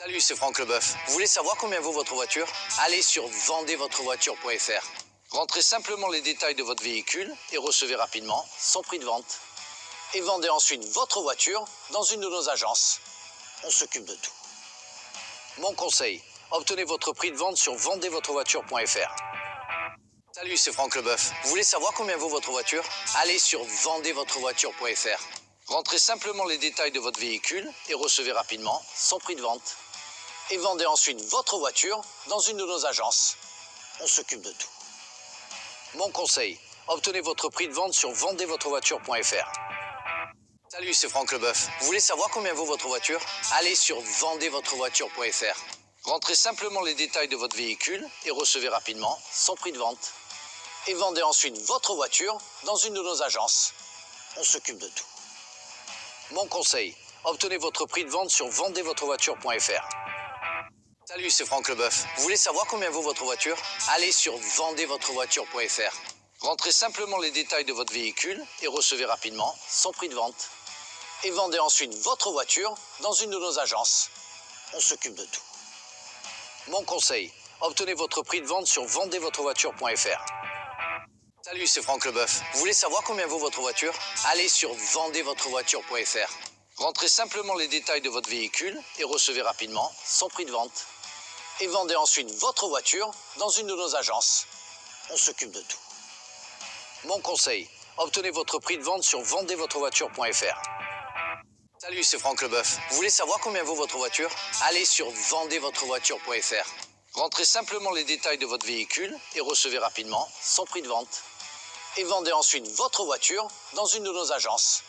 Salut, c'est Franck Leboeuf. Vous voulez savoir combien vaut votre voiture? Allez sur vendezvotrevoiture.fr. Rentrez simplement les détails de votre véhicule et recevez rapidement son prix de vente. Et vendez ensuite votre voiture dans une de nos agences. On s'occupe de tout. Mon conseil, obtenez votre prix de vente sur vendezvotrevoiture.fr. Salut, c'est Franck Leboeuf. Vous voulez savoir combien vaut votre voiture? Allez sur vendezvotrevoiture.fr. Rentrez simplement les détails de votre véhicule et recevez rapidement son prix de vente. Et vendez ensuite votre voiture dans une de nos agences. On s'occupe de tout. Mon conseil, obtenez votre prix de vente sur vendezvotrevoiture.fr. Salut, c'est Franck Leboeuf. Vous voulez savoir combien vaut votre voiture? Allez sur vendezvotrevoiture.fr. Rentrez simplement les détails de votre véhicule et recevez rapidement son prix de vente. Et vendez ensuite votre voiture dans une de nos agences. On s'occupe de tout. Mon conseil, obtenez votre prix de vente sur vendezvotrevoiture.fr. Salut, c'est Franck Leboeuf. Vous voulez savoir combien vaut votre voiture? Allez sur vendezvotrevoiture.fr. Rentrez simplement les détails de votre véhicule et recevez rapidement son prix de vente. Et vendez ensuite votre voiture dans une de nos agences. On s'occupe de tout. Mon conseil, obtenez votre prix de vente sur vendezvotrevoiture.fr. Salut, c'est Franck Leboeuf. Vous voulez savoir combien vaut votre voiture? Allez sur vendezvotrevoiture.fr. Rentrez simplement les détails de votre véhicule et recevez rapidement son prix de vente. Et vendez ensuite votre voiture dans une de nos agences. On s'occupe de tout. Mon conseil, obtenez votre prix de vente sur vendezvotrevoiture.fr. Salut, c'est Franck Leboeuf. Vous voulez savoir combien vaut votre voiture? Allez sur vendezvotrevoiture.fr. Rentrez simplement les détails de votre véhicule et recevez rapidement son prix de vente. Et vendez ensuite votre voiture dans une de nos agences.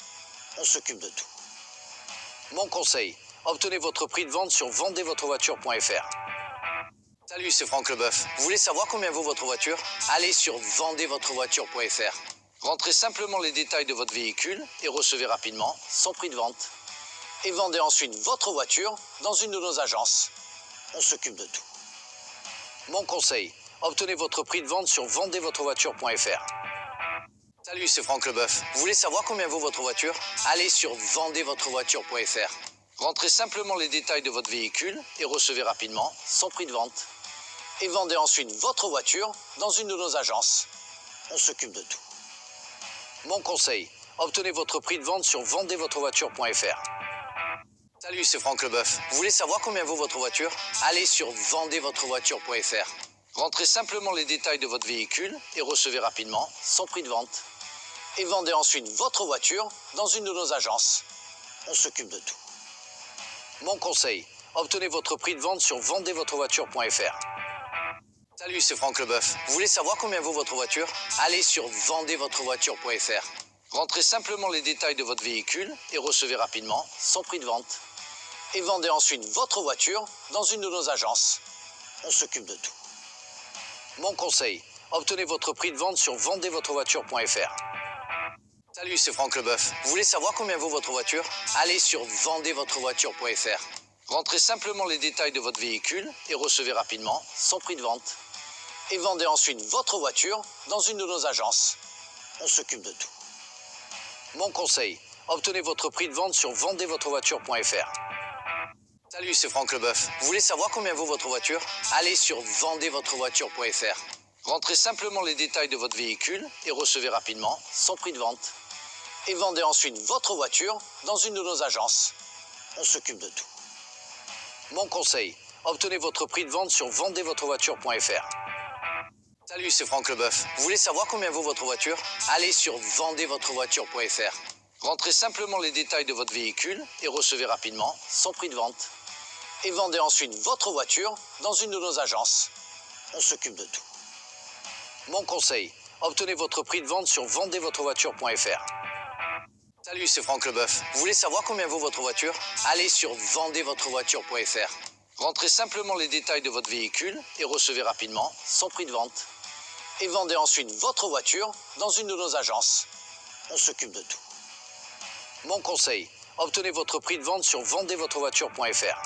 On s'occupe de tout. Mon conseil, obtenez votre prix de vente sur vendezvotrevoiture.fr. Salut, c'est Franck Leboeuf. Vous voulez savoir combien vaut votre voiture? Allez sur vendezvotrevoiture.fr. Rentrez simplement les détails de votre véhicule et recevez rapidement son prix de vente. Et vendez ensuite votre voiture dans une de nos agences. On s'occupe de tout. Mon conseil, obtenez votre prix de vente sur vendezvotrevoiture.fr. Salut, c'est Franck Leboeuf. Vous voulez savoir combien vaut votre voiture? Allez sur vendezvotrevoiture.fr. Rentrez simplement les détails de votre véhicule et recevez rapidement son prix de vente. Et vendez ensuite votre voiture dans une de nos agences. On s'occupe de tout. Mon conseil, obtenez votre prix de vente sur vendezvotrevoiture.fr. Salut, c'est Franck Leboeuf. Vous voulez savoir combien vaut votre voiture? Allez sur vendezvotrevoiture.fr. Rentrez simplement les détails de votre véhicule et recevez rapidement son prix de vente. Et vendez ensuite votre voiture dans une de nos agences. On s'occupe de tout. Mon conseil, obtenez votre prix de vente sur vendezvotrevoiture.fr. Salut, c'est Franck Leboeuf. Vous voulez savoir combien vaut votre voiture? Allez sur vendezvotrevoiture.fr. Rentrez simplement les détails de votre véhicule et recevez rapidement son prix de vente. Et vendez ensuite votre voiture dans une de nos agences. On s'occupe de tout. Mon conseil, obtenez votre prix de vente sur vendezvotrevoiture.fr. Salut, c'est Franck Leboeuf. Vous voulez savoir combien vaut votre voiture? Allez sur vendezvotrevoiture.fr. Rentrez simplement les détails de votre véhicule et recevez rapidement son prix de vente. Et vendez ensuite votre voiture dans une de nos agences. On s'occupe de tout. Mon conseil, obtenez votre prix de vente sur vendezvotrevoiture.fr. Salut, c'est Franck Leboeuf. Vous voulez savoir combien vaut votre voiture? Allez sur vendezvotrevoiture.fr. Rentrez simplement les détails de votre véhicule et recevez rapidement son prix de vente. Et vendez ensuite votre voiture dans une de nos agences. On s'occupe de tout. Mon conseil, obtenez votre prix de vente sur vendezvotrevoiture.fr. Salut, c'est Franck Leboeuf. Vous voulez savoir combien vaut votre voiture? Allez sur vendezvotrevoiture.fr. Rentrez simplement les détails de votre véhicule et recevez rapidement son prix de vente. Et vendez ensuite votre voiture dans une de nos agences. On s'occupe de tout. Mon conseil, obtenez votre prix de vente sur vendezvotrevoiture.fr. Salut, c'est Franck Leboeuf. Vous voulez savoir combien vaut votre voiture? Allez sur vendezvotrevoiture.fr. Rentrez simplement les détails de votre véhicule et recevez rapidement son prix de vente. Et vendez ensuite votre voiture dans une de nos agences. On s'occupe de tout. Mon conseil, obtenez votre prix de vente sur vendezvotrevoiture.fr.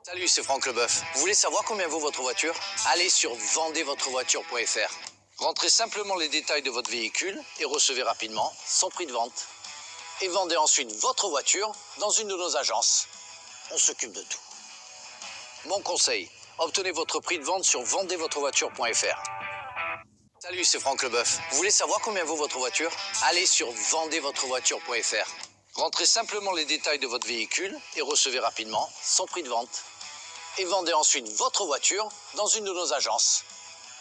Salut, c'est Franck Leboeuf. Vous voulez savoir combien vaut votre voiture? Allez sur vendezvotrevoiture.fr. Rentrez simplement les détails de votre véhicule et recevez rapidement son prix de vente. Et vendez ensuite votre voiture dans une de nos agences. On s'occupe de tout. Mon conseil, obtenez votre prix de vente sur vendezvotrevoiture.fr. Salut, c'est Franck Leboeuf. Vous voulez savoir combien vaut votre voiture? Allez sur vendezvotrevoiture.fr. Rentrez simplement les détails de votre véhicule et recevez rapidement son prix de vente. Et vendez ensuite votre voiture dans une de nos agences.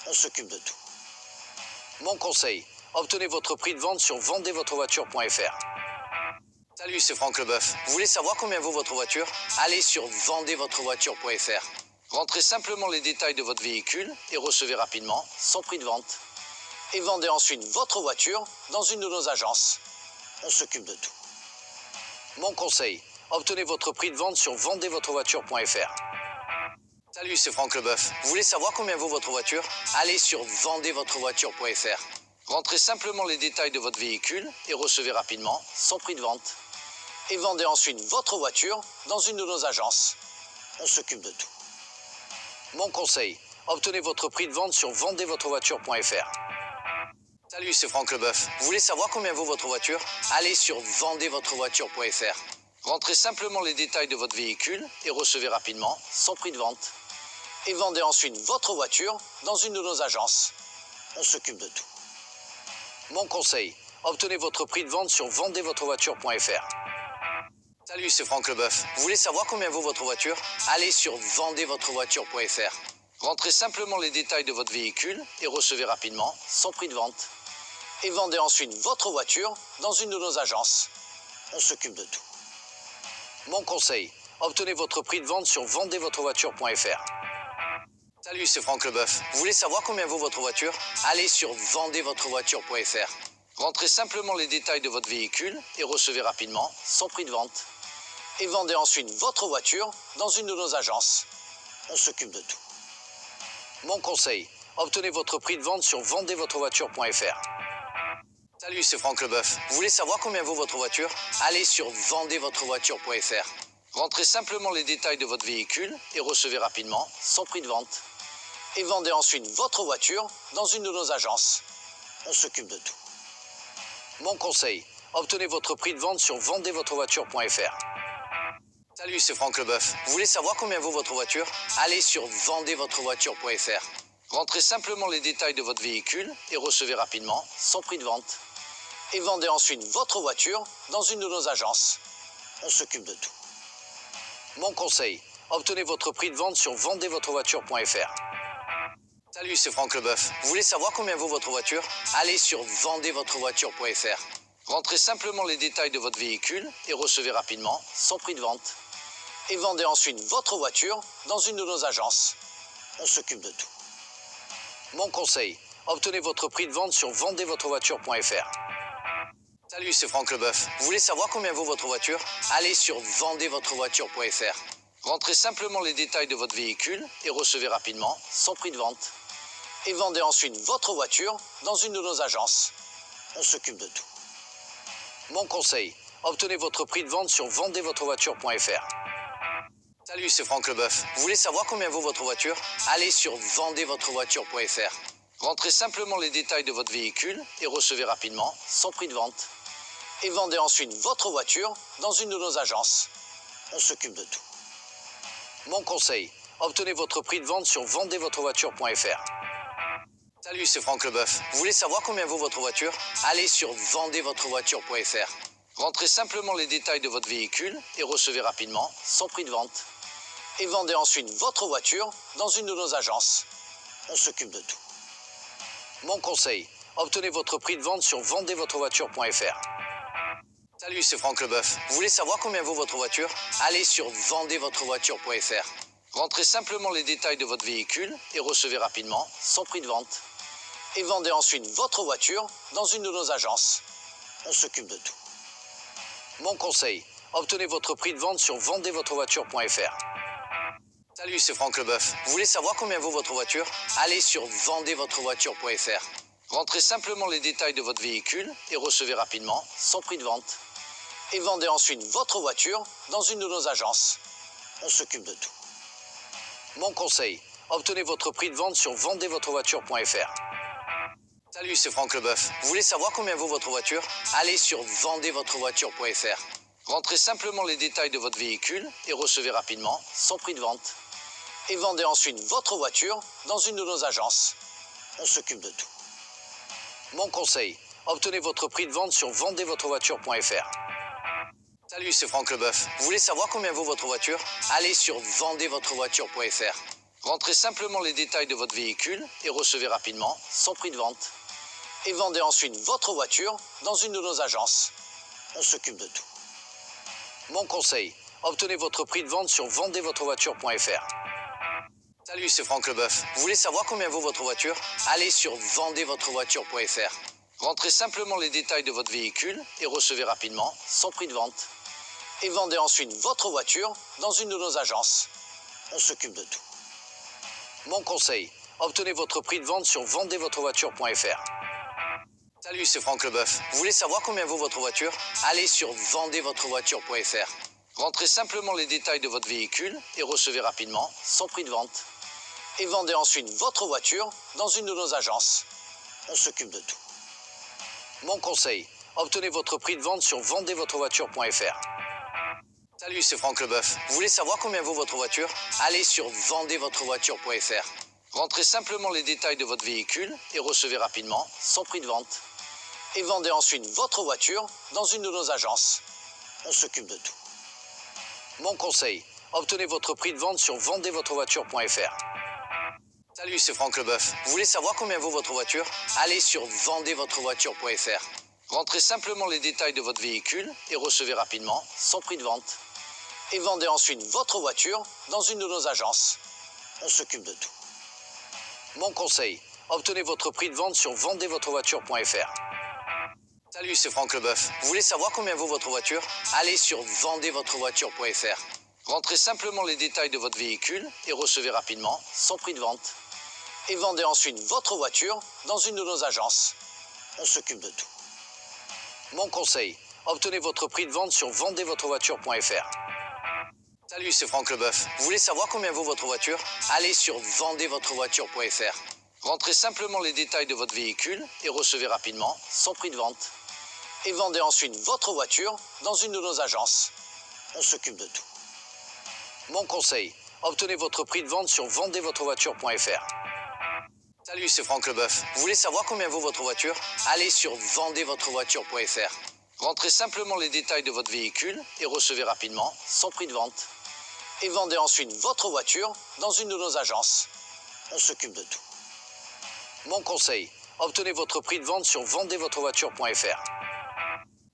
On s'occupe de tout. Mon conseil, obtenez votre prix de vente sur vendezvotrevoiture.fr. Salut, c'est Franck Leboeuf. Vous voulez savoir combien vaut votre voiture? Allez sur vendezvotrevoiture.fr. Rentrez simplement les détails de votre véhicule et recevez rapidement son prix de vente. Et vendez ensuite votre voiture dans une de nos agences. On s'occupe de tout. Mon conseil, obtenez votre prix de vente sur vendezvotrevoiture.fr. Salut, c'est Franck Leboeuf. Vous voulez savoir combien vaut votre voiture? Allez sur vendezvotrevoiture.fr. Rentrez simplement les détails de votre véhicule et recevez rapidement son prix de vente. Et vendez ensuite votre voiture dans une de nos agences. On s'occupe de tout. Mon conseil, obtenez votre prix de vente sur vendezvotrevoiture.fr. Salut, c'est Franck Leboeuf. Vous voulez savoir combien vaut votre voiture? Allez sur vendezvotrevoiture.fr. Rentrez simplement les détails de votre véhicule et recevez rapidement son prix de vente. Et vendez ensuite votre voiture dans une de nos agences. On s'occupe de tout. Mon conseil, obtenez votre prix de vente sur vendezvotrevoiture.fr. Salut, c'est Franck Leboeuf. Vous voulez savoir combien vaut votre voiture? Allez sur vendezvotrevoiture.fr. Rentrez simplement les détails de votre véhicule et recevez rapidement son prix de vente. Et vendez ensuite votre voiture dans une de nos agences. On s'occupe de tout. Mon conseil, obtenez votre prix de vente sur vendezvotrevoiture.fr. Salut, c'est Franck Leboeuf. Vous voulez savoir combien vaut votre voiture? Allez sur vendezvotrevoiture.fr. Rentrez simplement les détails de votre véhicule et recevez rapidement son prix de vente. Et vendez ensuite votre voiture dans une de nos agences. On s'occupe de tout. Mon conseil, obtenez votre prix de vente sur vendezvotrevoiture.fr. Salut, c'est Franck Leboeuf. Vous voulez savoir combien vaut votre voiture? Allez sur vendezvotrevoiture.fr. Rentrez simplement les détails de votre véhicule et recevez rapidement son prix de vente. Et vendez ensuite votre voiture dans une de nos agences. On s'occupe de tout. Mon conseil, obtenez votre prix de vente sur vendezvotrevoiture.fr. Salut, c'est Franck Leboeuf. Vous voulez savoir combien vaut votre voiture? Allez sur vendezvotrevoiture.fr. Rentrez simplement les détails de votre véhicule et recevez rapidement son prix de vente. Et vendez ensuite votre voiture dans une de nos agences. On s'occupe de tout. Mon conseil, obtenez votre prix de vente sur vendezvotrevoiture.fr. Salut, c'est Franck Leboeuf. Vous voulez savoir combien vaut votre voiture? Allez sur vendezvotrevoiture.fr. Rentrez simplement les détails de votre véhicule et recevez rapidement son prix de vente. Et vendez ensuite votre voiture dans une de nos agences. On s'occupe de tout. Mon conseil, obtenez votre prix de vente sur vendezvotrevoiture.fr. Salut, c'est Franck Leboeuf. Vous voulez savoir combien vaut votre voiture? Allez sur vendezvotrevoiture.fr. Rentrez simplement les détails de votre véhicule et recevez rapidement son prix de vente. Et vendez ensuite votre voiture dans une de nos agences. On s'occupe de tout. Mon conseil, obtenez votre prix de vente sur vendezvotrevoiture.fr. Salut, c'est Franck Leboeuf. Vous voulez savoir combien vaut votre voiture? Allez sur vendezvotrevoiture.fr. Rentrez simplement les détails de votre véhicule et recevez rapidement son prix de vente. Et vendez ensuite votre voiture dans une de nos agences. On s'occupe de tout. Mon conseil, obtenez votre prix de vente sur vendezvotrevoiture.fr. Salut, c'est Franck Leboeuf. Vous voulez savoir combien vaut votre voiture? Allez sur vendezvotrevoiture.fr. Rentrez simplement les détails de votre véhicule et recevez rapidement son prix de vente. Et vendez ensuite votre voiture dans une de nos agences. On s'occupe de tout. Mon conseil, obtenez votre prix de vente sur vendezvotrevoiture.fr. Salut, c'est Franck Leboeuf. Vous voulez savoir combien vaut votre voiture? Allez sur vendezvotrevoiture.fr. Rentrez simplement les détails de votre véhicule et recevez rapidement son prix de vente. Et vendez ensuite votre voiture dans une de nos agences. On s'occupe de tout. Mon conseil, obtenez votre prix de vente sur vendezvotrevoiture.fr. Salut, c'est Franck Leboeuf. Vous voulez savoir combien vaut votre voiture? Allez sur vendezvotrevoiture.fr. Rentrez simplement les détails de votre véhicule et recevez rapidement son prix de vente. Et vendez ensuite votre voiture dans une de nos agences. On s'occupe de tout. Mon conseil, obtenez votre prix de vente sur vendezvotrevoiture.fr. Salut, c'est Franck Leboeuf. Vous voulez savoir combien vaut votre voiture? Allez sur vendezvotrevoiture.fr. Rentrez simplement les détails de votre véhicule et recevez rapidement son prix de vente. et vendez ensuite votre voiture dans une de nos agences. On s'occupe de tout. Mon conseil, obtenez votre prix de vente sur vendezvotrevoiture.fr. Salut, c'est Franck Leboeuf. Vous voulez savoir combien vaut votre voiture? Allez sur vendezvotrevoiture.fr. Rentrez simplement les détails de votre véhicule et recevez rapidement son prix de vente. Et vendez ensuite votre voiture dans une de nos agences. On s'occupe de tout. Mon conseil, obtenez votre prix de vente sur vendezvotrevoiture.fr. Salut, c'est Franck Leboeuf. Vous voulez savoir combien vaut votre voiture? Allez sur vendezvotrevoiture.fr. Rentrez simplement les détails de votre véhicule et recevez rapidement son prix de vente. Et vendez ensuite votre voiture dans une de nos agences. On s'occupe de tout. Mon conseil, obtenez votre prix de vente sur vendezvotrevoiture.fr. Salut, c'est Franck Leboeuf. Vous voulez savoir combien vaut votre voiture? Allez sur vendezvotrevoiture.fr. Rentrez simplement les détails de votre véhicule et recevez rapidement son prix de vente. Et vendez ensuite votre voiture dans une de nos agences. On s'occupe de tout. Mon conseil, obtenez votre prix de vente sur vendezvotrevoiture.fr. Salut, c'est Franck Leboeuf. Vous voulez savoir combien vaut votre voiture? Allez sur vendezvotrevoiture.fr. Rentrez simplement les détails de votre véhicule et recevez rapidement son prix de vente. Et vendez ensuite votre voiture dans une de nos agences. On s'occupe de tout. Mon conseil, obtenez votre prix de vente sur vendezvotrevoiture.fr. Salut, c'est Franck Leboeuf. Vous voulez savoir combien vaut votre voiture? Allez sur vendezvotrevoiture.fr. Rentrez simplement les détails de votre véhicule et recevez rapidement son prix de vente. Et vendez ensuite votre voiture dans une de nos agences. On s'occupe de tout. Mon conseil, obtenez votre prix de vente sur vendezvotrevoiture.fr. Salut, c'est Franck Leboeuf. Vous voulez savoir combien vaut votre voiture? Allez sur vendezvotrevoiture.fr. Rentrez simplement les détails de votre véhicule et recevez rapidement son prix de vente. Et vendez ensuite votre voiture dans une de nos agences. On s'occupe de tout. Mon conseil, obtenez votre prix de vente sur vendezvotrevoiture.fr. Salut, c'est Franck Leboeuf. Vous voulez savoir combien vaut votre voiture? Allez sur vendezvotrevoiture.fr. Rentrez simplement les détails de votre véhicule et recevez rapidement son prix de vente. Et vendez ensuite votre voiture dans une de nos agences. On s'occupe de tout. Mon conseil, obtenez votre prix de vente sur vendezvotrevoiture.fr. Salut, c'est Franck Leboeuf. Vous voulez savoir combien vaut votre voiture? Allez sur vendezvotrevoiture.fr. Rentrez simplement les détails de votre véhicule et recevez rapidement son prix de vente. Et vendez ensuite votre voiture dans une de nos agences. On s'occupe de tout. Mon conseil, obtenez votre prix de vente sur vendezvotrevoiture.fr.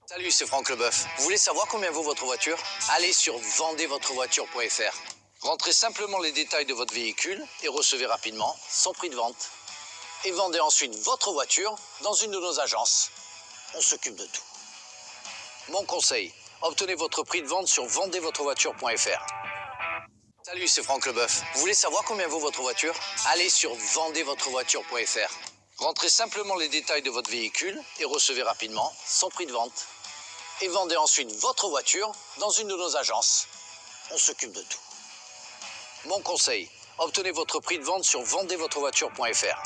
Salut, c'est Franck Leboeuf. Vous voulez savoir combien vaut votre voiture? Allez sur vendezvotrevoiture.fr. Rentrez simplement les détails de votre véhicule et recevez rapidement son prix de vente. Et vendez ensuite votre voiture dans une de nos agences. On s'occupe de tout. Mon conseil, obtenez votre prix de vente sur vendezvotrevoiture.fr. Salut, c'est Franck Leboeuf. Vous voulez savoir combien vaut votre voiture? Allez sur vendezvotrevoiture.fr. Rentrez simplement les détails de votre véhicule et recevez rapidement son prix de vente. Et vendez ensuite votre voiture dans une de nos agences. On s'occupe de tout. Mon conseil, obtenez votre prix de vente sur vendezvotrevoiture.fr.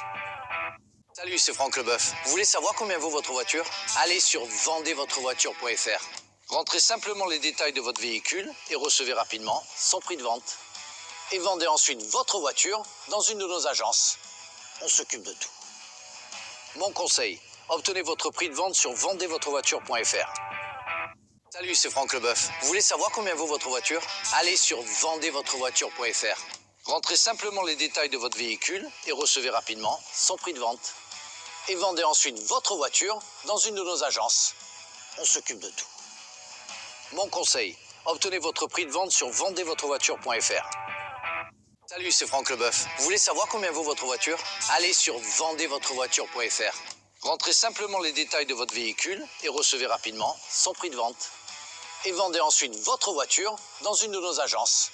Salut, c'est Franck Leboeuf. Vous voulez savoir combien vaut votre voiture? Allez sur vendezvotrevoiture.fr. Rentrez simplement les détails de votre véhicule et recevez rapidement son prix de vente. Et vendez ensuite votre voiture dans une de nos agences. On s'occupe de tout. Mon conseil, obtenez votre prix de vente sur vendezvotrevoiture.fr. Salut, c'est Franck Leboeuf. Vous voulez savoir combien vaut votre voiture? Allez sur vendezvotrevoiture.fr. Rentrez simplement les détails de votre véhicule et recevez rapidement son prix de vente. Et vendez ensuite votre voiture dans une de nos agences. On s'occupe de tout. Mon conseil, obtenez votre prix de vente sur vendezvotrevoiture.fr. Salut, c'est Franck Leboeuf. Vous voulez savoir combien vaut votre voiture? Allez sur vendezvotrevoiture.fr. Rentrez simplement les détails de votre véhicule et recevez rapidement son prix de vente. Et vendez ensuite votre voiture dans une de nos agences.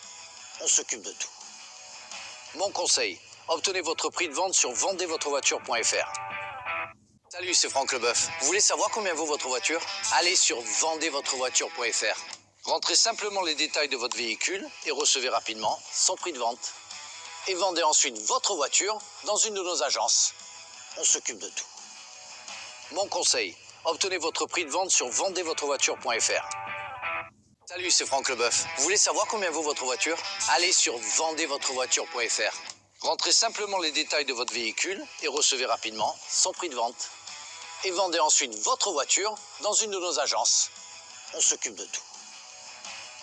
On s'occupe de tout. Mon conseil, obtenez votre prix de vente sur vendezvotrevoiture.fr. Salut, c'est Franck Leboeuf. Vous voulez savoir combien vaut votre voiture? Allez sur vendezvotrevoiture.fr. Rentrez simplement les détails de votre véhicule et recevez rapidement son prix de vente. Et vendez ensuite votre voiture dans une de nos agences. On s'occupe de tout. Mon conseil, obtenez votre prix de vente sur vendezvotrevoiture.fr. Salut, c'est Franck Leboeuf. Vous voulez savoir combien vaut votre voiture? Allez sur vendezvotrevoiture.fr. Rentrez simplement les détails de votre véhicule et recevez rapidement son prix de vente. Et vendez ensuite votre voiture dans une de nos agences. On s'occupe de tout.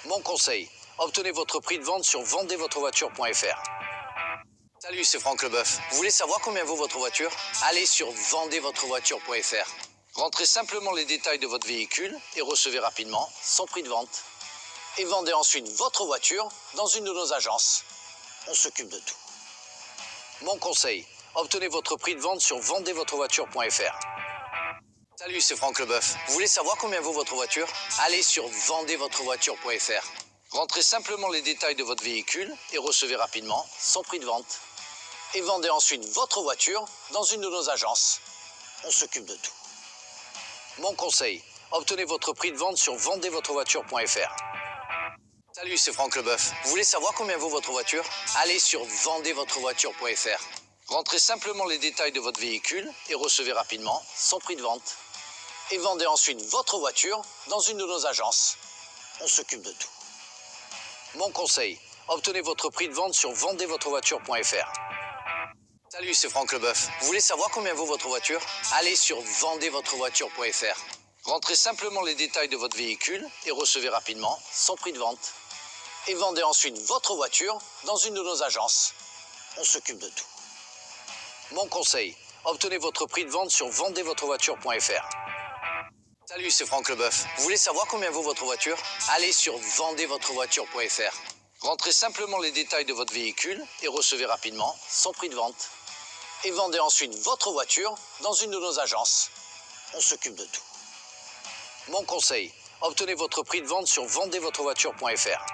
Mon conseil, obtenez votre prix de vente sur vendezvotrevoiture.fr. Salut, c'est Franck Leboeuf. Vous voulez savoir combien vaut votre voiture? Allez sur vendezvotrevoiture.fr. Rentrez simplement les détails de votre véhicule et recevez rapidement son prix de vente. Et vendez ensuite votre voiture dans une de nos agences. On s'occupe de tout. Mon conseil, obtenez votre prix de vente sur vendezvotrevoiture.fr. Salut, c'est Franck Leboeuf. Vous voulez savoir combien vaut votre voiture? Allez sur vendezvotrevoiture.fr. Rentrez simplement les détails de votre véhicule et recevez rapidement son prix de vente. Et vendez ensuite votre voiture dans une de nos agences. On s'occupe de tout. Mon conseil, obtenez votre prix de vente sur vendezvotrevoiture.fr. Salut, c'est Franck Leboeuf. Vous voulez savoir combien vaut votre voiture? Allez sur vendezvotrevoiture.fr. Rentrez simplement les détails de votre véhicule et recevez rapidement son prix de vente. Et vendez ensuite votre voiture dans une de nos agences. On s'occupe de tout. Mon conseil, obtenez votre prix de vente sur vendezvotrevoiture.fr. Salut, c'est Franck Leboeuf. Vous voulez savoir combien vaut votre voiture? Allez sur vendezvotrevoiture.fr. Rentrez simplement les détails de votre véhicule et recevez rapidement son prix de vente. Et vendez ensuite votre voiture dans une de nos agences. On s'occupe de tout. Mon conseil, obtenez votre prix de vente sur vendezvotrevoiture.fr. Salut, c'est Franck Leboeuf. Vous voulez savoir combien vaut votre voiture? Allez sur vendezvotrevoiture.fr. Rentrez simplement les détails de votre véhicule et recevez rapidement son prix de vente. Et vendez ensuite votre voiture dans une de nos agences. On s'occupe de tout. Mon conseil, obtenez votre prix de vente sur vendezvotrevoiture.fr.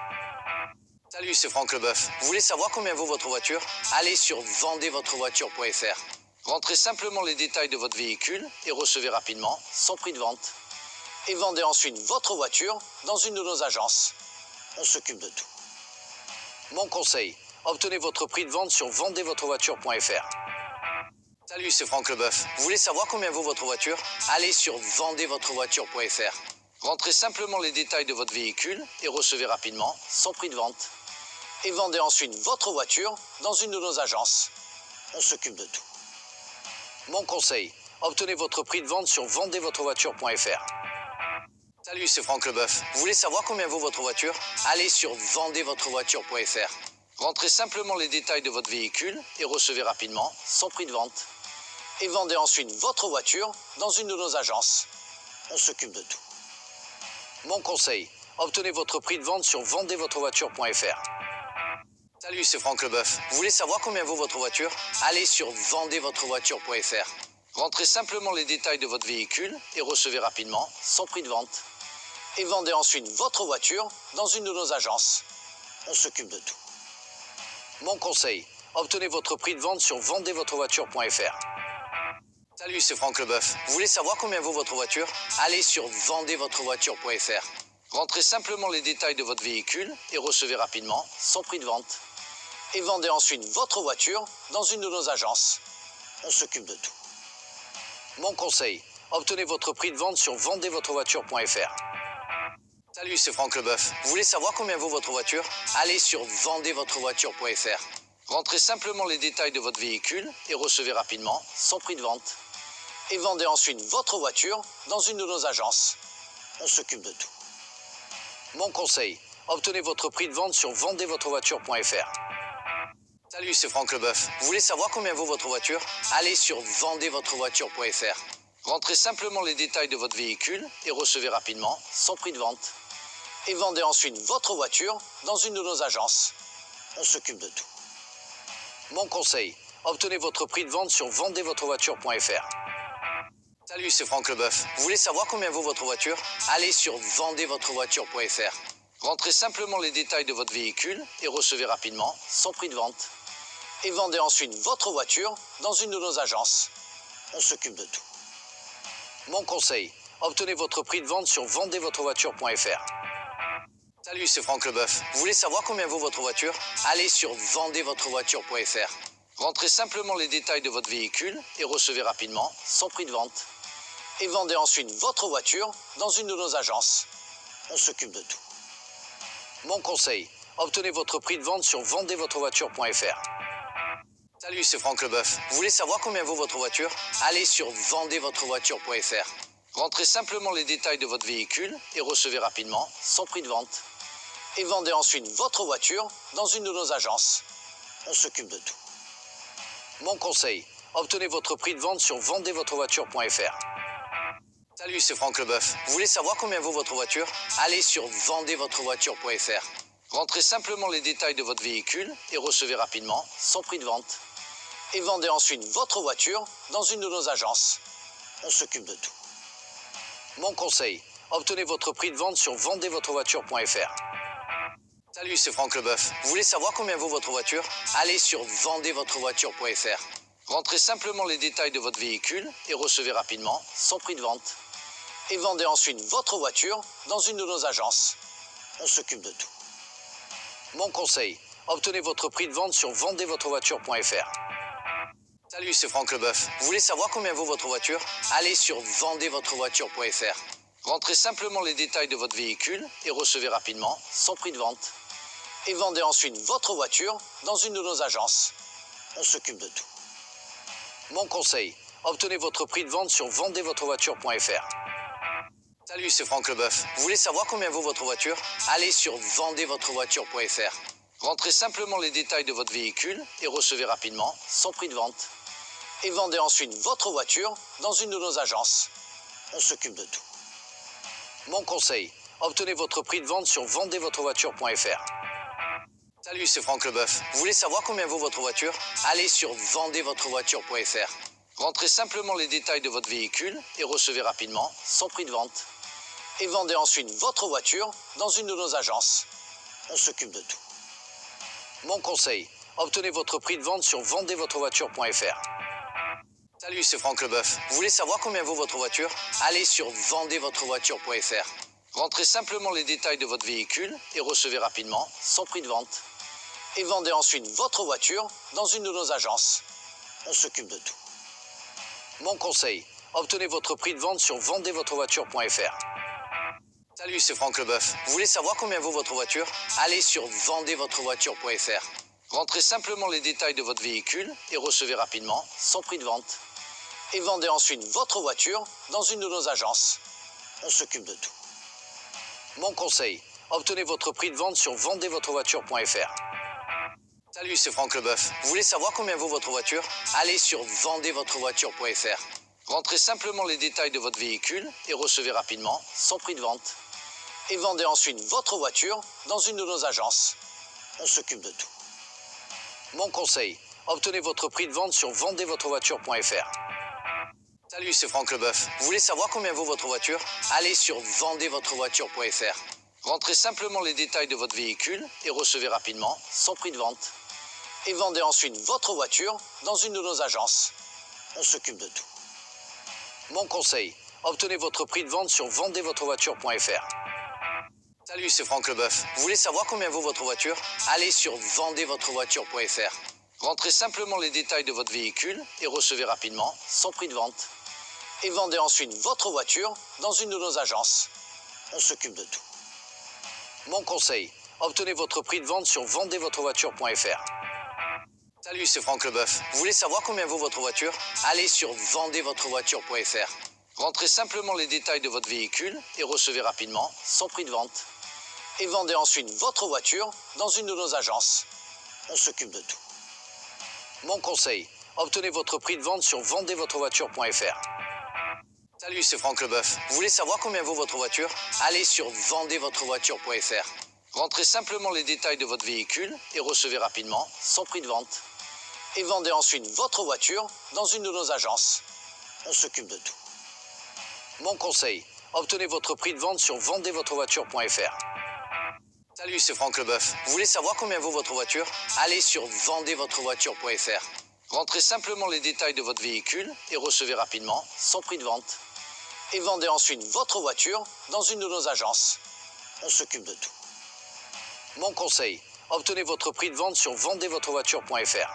Salut, c'est Franck Leboeuf. Vous voulez savoir combien vaut votre voiture? Allez sur vendezvotrevoiture.fr. Rentrez simplement les détails de votre véhicule et recevez rapidement son prix de vente. Et vendez ensuite votre voiture dans une de nos agences. On s'occupe de tout. Mon conseil, obtenez votre prix de vente sur vendezvotrevoiture.fr. Salut, c'est Franck Leboeuf. Vous voulez savoir combien vaut votre voiture? Allez sur vendezvotrevoiture.fr. Rentrez simplement les détails de votre véhicule et recevez rapidement son prix de vente. Et vendez ensuite votre voiture dans une de nos agences. On s'occupe de tout. Mon conseil, obtenez votre prix de vente sur vendezvotrevoiture.fr. Salut, c'est Franck Leboeuf. Vous voulez savoir combien vaut votre voiture? Allez sur vendezvotrevoiture.fr. Rentrez simplement les détails de votre véhicule et recevez rapidement son prix de vente. Et vendez ensuite votre voiture dans une de nos agences. On s'occupe de tout. Mon conseil, obtenez votre prix de vente sur vendezvotrevoiture.fr. Salut, c'est Franck Leboeuf. Vous voulez savoir combien vaut votre voiture? Allez sur vendezvotrevoiture.fr. Rentrez simplement les détails de votre véhicule et recevez rapidement son prix de vente. Et vendez ensuite votre voiture dans une de nos agences. On s'occupe de tout. Mon conseil, obtenez votre prix de vente sur vendezvotrevoiture.fr. Salut, c'est Franck Leboeuf. Vous voulez savoir combien vaut votre voiture? Allez sur vendezvotrevoiture.fr. Rentrez simplement les détails de votre véhicule et recevez rapidement son prix de vente. Et vendez ensuite votre voiture dans une de nos agences. On s'occupe de tout. Mon conseil, obtenez votre prix de vente sur vendezvotrevoiture.fr. Salut, c'est Franck Leboeuf. Vous voulez savoir combien vaut votre voiture? Allez sur vendezvotrevoiture.fr. Rentrez simplement les détails de votre véhicule et recevez rapidement son prix de vente. Et vendez ensuite votre voiture dans une de nos agences. On s'occupe de tout. Mon conseil, obtenez votre prix de vente sur vendezvotrevoiture.fr. Salut, c'est Franck Leboeuf. Vous voulez savoir combien vaut votre voiture? Allez sur vendezvotrevoiture.fr. Rentrez simplement les détails de votre véhicule et recevez rapidement son prix de vente. Et vendez ensuite votre voiture dans une de nos agences. On s'occupe de tout. Mon conseil, obtenez votre prix de vente sur vendezvotrevoiture.fr. Salut, c'est Franck Leboeuf. Vous voulez savoir combien vaut votre voiture? Allez sur vendezvotrevoiture.fr. Rentrez simplement les détails de votre véhicule et recevez rapidement son prix de vente. Et vendez ensuite votre voiture dans une de nos agences. On s'occupe de tout. Mon conseil, obtenez votre prix de vente sur vendezvotrevoiture.fr. Salut, c'est Franck Leboeuf. Vous voulez savoir combien vaut votre voiture? Allez sur vendezvotrevoiture.fr. Rentrez simplement les détails de votre véhicule et recevez rapidement son prix de vente. Et vendez ensuite votre voiture dans une de nos agences. On s'occupe de tout. Mon conseil, obtenez votre prix de vente sur vendezvotrevoiture.fr. Salut, c'est Franck Leboeuf. Vous voulez savoir combien vaut votre voiture? Allez sur vendezvotrevoiture.fr. Rentrez simplement les détails de votre véhicule et recevez rapidement son prix de vente. Et vendez ensuite votre voiture dans une de nos agences. On s'occupe de tout. Mon conseil, obtenez votre prix de vente sur vendezvotrevoiture.fr. Salut, c'est Franck Leboeuf. Vous voulez savoir combien vaut votre voiture? Allez sur vendezvotrevoiture.fr. Rentrez simplement les détails de votre véhicule et recevez rapidement son prix de vente. Et vendez ensuite votre voiture dans une de nos agences. On s'occupe de tout. Mon conseil, obtenez votre prix de vente sur vendezvotrevoiture.fr. Salut, c'est Franck Leboeuf. Vous voulez savoir combien vaut votre voiture? Allez sur vendezvotrevoiture.fr. Rentrez simplement les détails de votre véhicule et recevez rapidement son prix de vente. Et vendez ensuite votre voiture dans une de nos agences. On s'occupe de tout. Mon conseil, obtenez votre prix de vente sur vendezvotrevoiture.fr. Salut, c'est Franck Leboeuf. Vous voulez savoir combien vaut votre voiture? Allez sur vendezvotrevoiture.fr. Rentrez simplement les détails de votre véhicule et recevez rapidement son prix de vente. Et vendez ensuite votre voiture dans une de nos agences. On s'occupe de tout. Mon conseil, obtenez votre prix de vente sur vendezvotrevoiture.fr. Salut, c'est Franck Leboeuf. Vous voulez savoir combien vaut votre voiture? Allez sur vendezvotrevoiture.fr. Rentrez simplement les détails de votre véhicule et recevez rapidement son prix de vente. Et vendez ensuite votre voiture dans une de nos agences. On s'occupe de tout. Mon conseil, obtenez votre prix de vente sur vendezvotrevoiture.fr. Salut, c'est Franck Leboeuf. Vous voulez savoir combien vaut votre voiture? Allez sur vendezvotrevoiture.fr. Rentrez simplement les détails de votre véhicule et recevez rapidement son prix de vente. Et vendez ensuite votre voiture dans une de nos agences. On s'occupe de tout. Mon conseil, obtenez votre prix de vente sur vendezvotrevoiture.fr. Salut, c'est Franck Leboeuf. Vous voulez savoir combien vaut votre voiture? Allez sur vendezvotrevoiture.fr. Rentrez simplement les détails de votre véhicule et recevez rapidement son prix de vente. Et vendez ensuite votre voiture dans une de nos agences. On s'occupe de tout. Mon conseil, obtenez votre prix de vente sur vendezvotrevoiture.fr. Salut, c'est Franck Leboeuf. Vous voulez savoir combien vaut votre voiture? Allez sur vendezvotrevoiture.fr. Rentrez simplement les détails de votre véhicule et recevez rapidement son prix de vente. Et vendez ensuite votre voiture dans une de nos agences. On s'occupe de tout. Mon conseil, obtenez votre prix de vente sur vendezvotrevoiture.fr. Salut, c'est Franck Leboeuf. Vous voulez savoir combien vaut votre voiture? Allez sur vendezvotrevoiture.fr. Rentrez simplement les détails de votre véhicule et recevez rapidement son prix de vente. Et vendez ensuite votre voiture dans une de nos agences. On s'occupe de tout. Mon conseil, obtenez votre prix de vente sur vendezvotrevoiture.fr. Salut, c'est Franck Leboeuf. Vous voulez savoir combien vaut votre voiture? Allez sur vendezvotrevoiture.fr. Rentrez simplement les détails de votre véhicule et recevez rapidement son prix de vente. Et vendez ensuite votre voiture dans une de nos agences. On s'occupe de tout. Mon conseil, obtenez votre prix de vente sur vendezvotrevoiture.fr. Salut, c'est Franck Leboeuf. Vous voulez savoir combien vaut votre voiture? Allez sur vendezvotrevoiture.fr. Rentrez simplement les détails de votre véhicule et recevez rapidement son prix de vente. Et vendez ensuite votre voiture dans une de nos agences. On s'occupe de tout. Mon conseil, obtenez votre prix de vente sur vendezvotrevoiture.fr. Salut, c'est Franck Leboeuf. Vous voulez savoir combien vaut votre voiture? Allez sur vendezvotrevoiture.fr. Rentrez simplement les détails de votre véhicule et recevez rapidement son prix de vente. Et vendez ensuite votre voiture dans une de nos agences. On s'occupe de tout. Mon conseil, obtenez votre prix de vente sur vendezvotrevoiture.fr. Salut, c'est Franck Leboeuf. Vous voulez savoir combien vaut votre voiture? Allez sur vendezvotrevoiture.fr. Rentrez simplement les détails de votre véhicule et recevez rapidement son prix de vente. Et vendez ensuite votre voiture dans une de nos agences. On s'occupe de tout. Mon conseil, obtenez votre prix de vente sur vendezvotrevoiture.fr. Salut, c'est Franck Leboeuf. Vous voulez savoir combien vaut votre voiture? Allez sur vendezvotrevoiture.fr. Rentrez simplement les détails de votre véhicule et recevez rapidement son prix de vente. Et vendez ensuite votre voiture dans une de nos agences. On s'occupe de tout. Mon conseil, obtenez votre prix de vente sur vendezvotrevoiture.fr.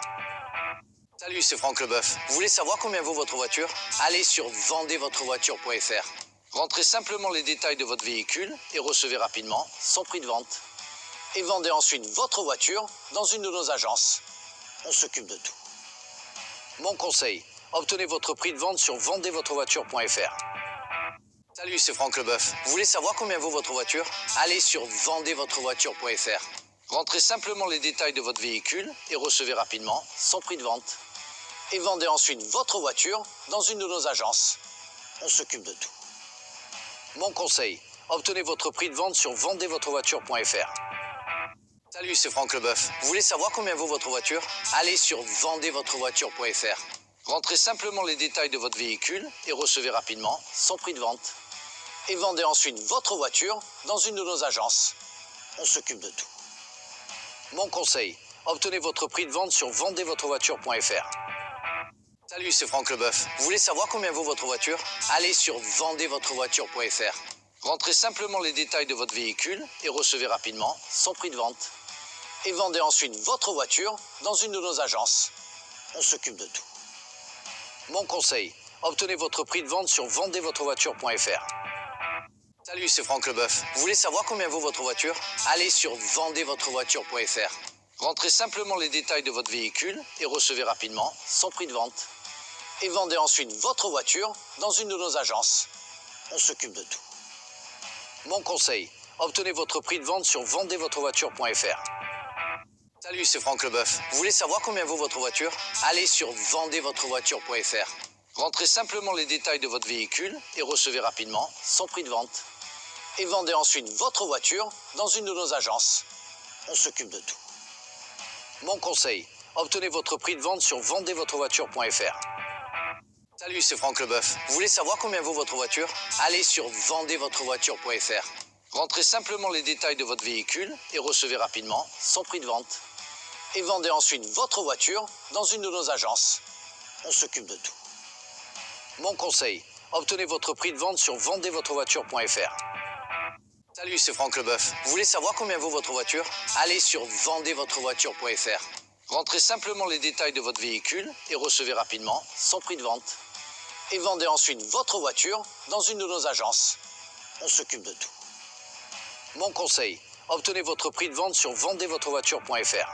Salut, c'est Franck Leboeuf. Vous voulez savoir combien vaut votre voiture? Allez sur vendezvotrevoiture.fr. Rentrez simplement les détails de votre véhicule et recevez rapidement son prix de vente. et vendez ensuite votre voiture dans une de nos agences. On s'occupe de tout. Mon conseil, obtenez votre prix de vente sur vendezvotrevoiture.fr. Salut, c'est Franck Leboeuf. Vous voulez savoir combien vaut votre voiture? Allez sur vendezvotrevoiture.fr. Rentrez simplement les détails de votre véhicule et recevez rapidement son prix de vente. Et vendez ensuite votre voiture dans une de nos agences. On s'occupe de tout. Mon conseil, obtenez votre prix de vente sur vendezvotrevoiture.fr. Salut, c'est Franck Leboeuf. Vous voulez savoir combien vaut votre voiture? Allez sur vendezvotrevoiture.fr. Rentrez simplement les détails de votre véhicule et recevez rapidement son prix de vente. Et vendez ensuite votre voiture dans une de nos agences. On s'occupe de tout. Mon conseil, obtenez votre prix de vente sur vendezvotrevoiture.fr. Salut, c'est Franck Leboeuf. Vous voulez savoir combien vaut votre voiture? Allez sur vendezvotrevoiture.fr. Rentrez simplement les détails de votre véhicule et recevez rapidement son prix de vente. Et vendez ensuite votre voiture dans une de nos agences. On s'occupe de tout. Mon conseil, obtenez votre prix de vente sur vendezvotrevoiture.fr. Salut, c'est Franck Leboeuf. Vous voulez savoir combien vaut votre voiture? Allez sur vendezvotrevoiture.fr. Rentrez simplement les détails de votre véhicule et recevez rapidement son prix de vente. Et vendez ensuite votre voiture dans une de nos agences. On s'occupe de tout. Mon conseil, obtenez votre prix de vente sur vendezvotrevoiture.fr. Salut, c'est Franck Leboeuf. Vous voulez savoir combien vaut votre voiture? Allez sur vendezvotrevoiture.fr. Rentrez simplement les détails de votre véhicule et recevez rapidement son prix de vente. Et vendez ensuite votre voiture dans une de nos agences. On s'occupe de tout. Mon conseil, obtenez votre prix de vente sur vendezvotrevoiture.fr. Salut, c'est Franck Leboeuf. Vous voulez savoir combien vaut votre voiture? Allez sur vendezvotrevoiture.fr. Rentrez simplement les détails de votre véhicule et recevez rapidement son prix de vente. Et vendez ensuite votre voiture dans une de nos agences. On s'occupe de tout. Mon conseil, obtenez votre prix de vente sur vendezvotrevoiture.fr. Salut, c'est Franck Leboeuf. Vous voulez savoir combien vaut votre voiture? Allez sur vendezvotrevoiture.fr. Rentrez simplement les détails de votre véhicule et recevez rapidement son prix de vente. Et vendez ensuite votre voiture dans une de nos agences. On s'occupe de tout. Mon conseil, obtenez votre prix de vente sur vendezvotrevoiture.fr.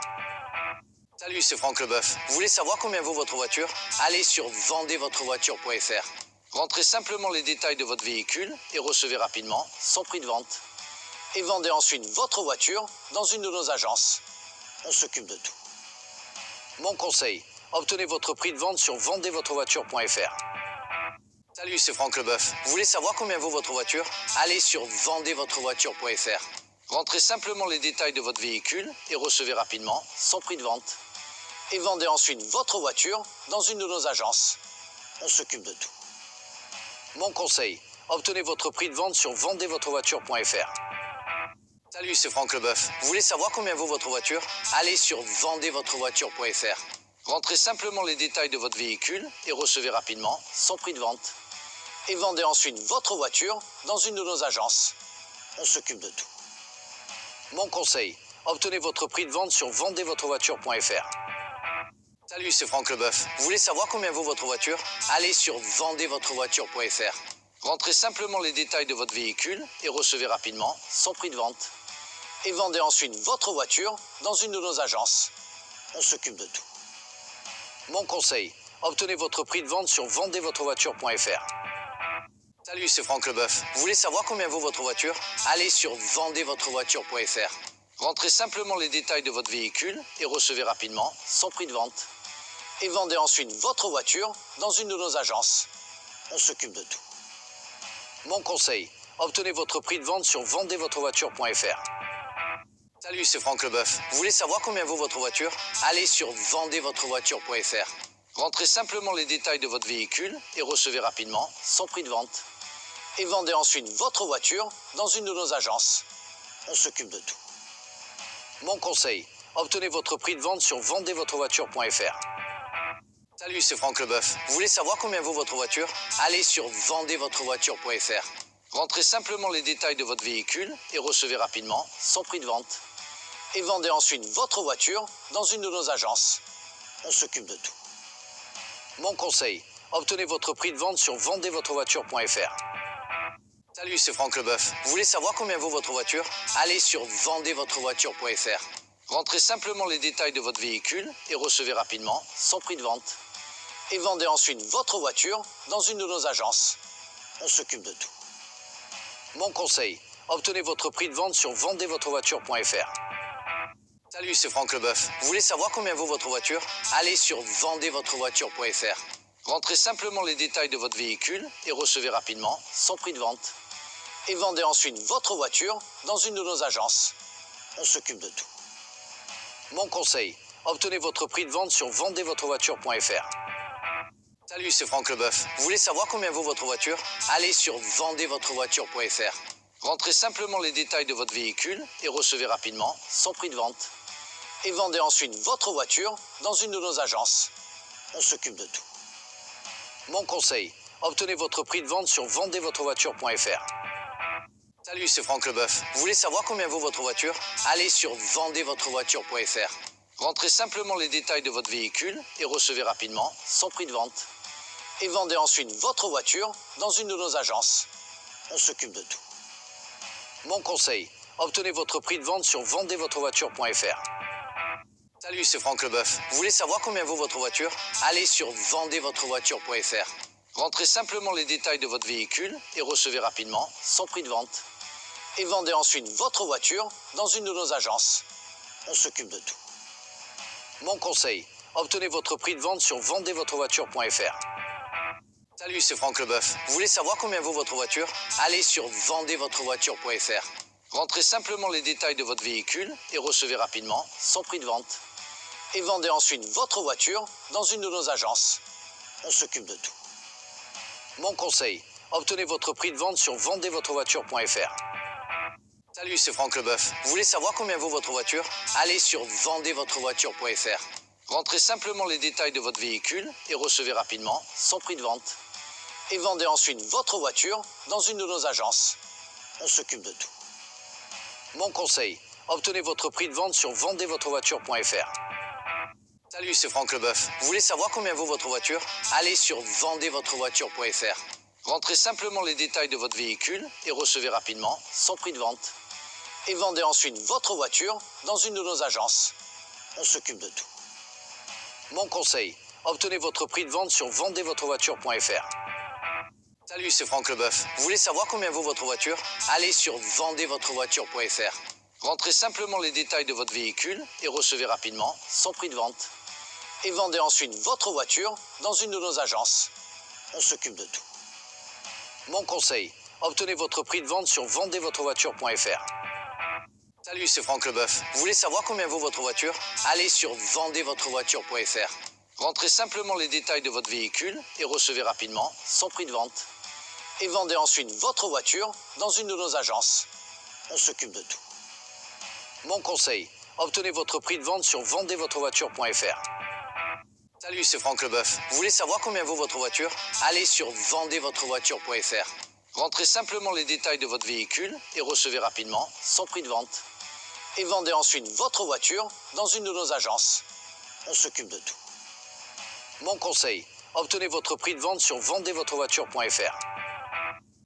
Salut, c'est Franck Leboeuf. Vous voulez savoir combien vaut votre voiture? Allez sur vendezvotrevoiture.fr. Rentrez simplement les détails de votre véhicule et recevez rapidement son prix de vente. Et vendez ensuite votre voiture dans une de nos agences. On s'occupe de tout. Mon conseil, obtenez votre prix de vente sur vendezvotrevoiture.fr. Salut, c'est Franck Leboeuf. Vous voulez savoir combien vaut votre voiture? Allez sur vendezvotrevoiture.fr. Rentrez simplement les détails de votre véhicule et recevez rapidement son prix de vente. Et vendez ensuite votre voiture dans une de nos agences. On s'occupe de tout. Mon conseil, obtenez votre prix de vente sur vendezvotrevoiture.fr. Salut, c'est Franck Leboeuf. Vous voulez savoir combien vaut votre voiture? Allez sur vendezvotrevoiture.fr. Rentrez simplement les détails de votre véhicule et recevez rapidement son prix de vente. Et vendez ensuite votre voiture dans une de nos agences. On s'occupe de tout. Mon conseil, obtenez votre prix de vente sur vendezvotrevoiture.fr. Salut, c'est Franck Leboeuf. Vous voulez savoir combien vaut votre voiture? Allez sur vendezvotrevoiture.fr. Rentrez simplement les détails de votre véhicule et recevez rapidement son prix de vente. Et vendez ensuite votre voiture dans une de nos agences. On s'occupe de tout. Mon conseil, obtenez votre prix de vente sur vendezvotrevoiture.fr. Salut, c'est Franck Leboeuf. Vous voulez savoir combien vaut votre voiture? Allez sur vendezvotrevoiture.fr. Rentrez simplement les détails de votre véhicule et recevez rapidement son prix de vente. Et vendez ensuite votre voiture dans une de nos agences. On s'occupe de tout. Mon conseil, obtenez votre prix de vente sur vendezvotrevoiture.fr. Salut, c'est Franck Leboeuf. Vous voulez savoir combien vaut votre voiture? Allez sur vendezvotrevoiture.fr. Rentrez simplement les détails de votre véhicule et recevez rapidement son prix de vente. Et vendez ensuite votre voiture dans une de nos agences. On s'occupe de tout. Mon conseil, obtenez votre prix de vente sur vendezvotrevoiture.fr. Salut, c'est Franck Leboeuf. Vous voulez savoir combien vaut votre voiture? Allez sur vendezvotrevoiture.fr. Rentrez simplement les détails de votre véhicule et recevez rapidement son prix de vente. Et vendez ensuite votre voiture dans une de nos agences. On s'occupe de tout. Mon conseil, obtenez votre prix de vente sur vendezvotrevoiture.fr. Salut, c'est Franck Leboeuf. Vous voulez savoir combien vaut votre voiture? Allez sur vendezvotrevoiture.fr. Rentrez simplement les détails de votre véhicule et recevez rapidement son prix de vente. Et vendez ensuite votre voiture dans une de nos agences. On s'occupe de tout. Mon conseil, obtenez votre prix de vente sur vendezvotrevoiture.fr. Salut, c'est Franck Leboeuf. Vous voulez savoir combien vaut votre voiture? Allez sur vendezvotrevoiture.fr. Rentrez simplement les détails de votre véhicule et recevez rapidement son prix de vente. Et vendez ensuite votre voiture dans une de nos agences. On s'occupe de tout. Mon conseil, obtenez votre prix de vente sur vendezvotrevoiture.fr. Salut, c'est Franck Leboeuf. Vous voulez savoir combien vaut votre voiture? Allez sur vendezvotrevoiture.fr. Rentrez simplement les détails de votre véhicule et recevez rapidement son prix de vente. Et vendez ensuite votre voiture dans une de nos agences. On s'occupe de tout. Mon conseil, obtenez votre prix de vente sur vendezvotrevoiture.fr. Salut, c'est Franck Leboeuf. Vous voulez savoir combien vaut votre voiture? Allez sur vendezvotrevoiture.fr. Rentrez simplement les détails de votre véhicule et recevez rapidement son prix de vente. Et vendez ensuite votre voiture dans une de nos agences. On s'occupe de tout. Mon conseil, obtenez votre prix de vente sur vendezvotrevoiture.fr. Salut, c'est Franck Leboeuf. Vous voulez savoir combien vaut votre voiture? Allez sur vendezvotrevoiture.fr. Rentrez simplement les détails de votre véhicule et recevez rapidement son prix de vente. Et vendez ensuite votre voiture dans une de nos agences. On s'occupe de tout. Mon conseil, obtenez votre prix de vente sur vendezvotrevoiture.fr. Salut, c'est Franck Leboeuf. Vous voulez savoir combien vaut votre voiture? Allez sur vendezvotrevoiture.fr. Rentrez simplement les détails de votre véhicule et recevez rapidement son prix de vente. Et vendez ensuite votre voiture dans une de nos agences. On s'occupe de tout. Mon conseil, obtenez votre prix de vente sur vendezvotrevoiture.fr. Salut, c'est Franck Leboeuf. Vous voulez savoir combien vaut votre voiture? Allez sur vendezvotrevoiture.fr. Rentrez simplement les détails de votre véhicule et recevez rapidement son prix de vente. Et vendez ensuite votre voiture dans une de nos agences. On s'occupe de tout. Mon conseil, obtenez votre prix de vente sur vendezvotrevoiture.fr. Salut, c'est Franck Leboeuf. Vous voulez savoir combien vaut votre voiture? Allez sur vendezvotrevoiture.fr. Rentrez simplement les détails de votre véhicule et recevez rapidement son prix de vente. Et vendez ensuite votre voiture dans une de nos agences. On s'occupe de tout. Mon conseil, obtenez votre prix de vente sur vendezvotrevoiture.fr. Salut, c'est Franck Leboeuf. Vous voulez savoir combien vaut votre voiture? Allez sur vendezvotrevoiture.fr. Rentrez simplement les détails de votre véhicule et recevez rapidement son prix de vente. Et vendez ensuite votre voiture dans une de nos agences. On s'occupe de tout. Mon conseil, obtenez votre prix de vente sur vendezvotrevoiture.fr. Salut, c'est Franck Leboeuf. Vous voulez savoir combien vaut votre voiture? Allez sur vendezvotrevoiture.fr. Rentrez simplement les détails de votre véhicule et recevez rapidement son prix de vente. Et vendez ensuite votre voiture dans une de nos agences. On s'occupe de tout. Mon conseil, obtenez votre prix de vente sur vendezvotrevoiture.fr. Salut, c'est Franck Leboeuf. Vous voulez savoir combien vaut votre voiture? Allez sur vendezvotrevoiture.fr. Rentrez simplement les détails de votre véhicule et recevez rapidement son prix de vente. Et vendez ensuite votre voiture dans une de nos agences. On s'occupe de tout. Mon conseil, obtenez votre prix de vente sur vendezvotrevoiture.fr.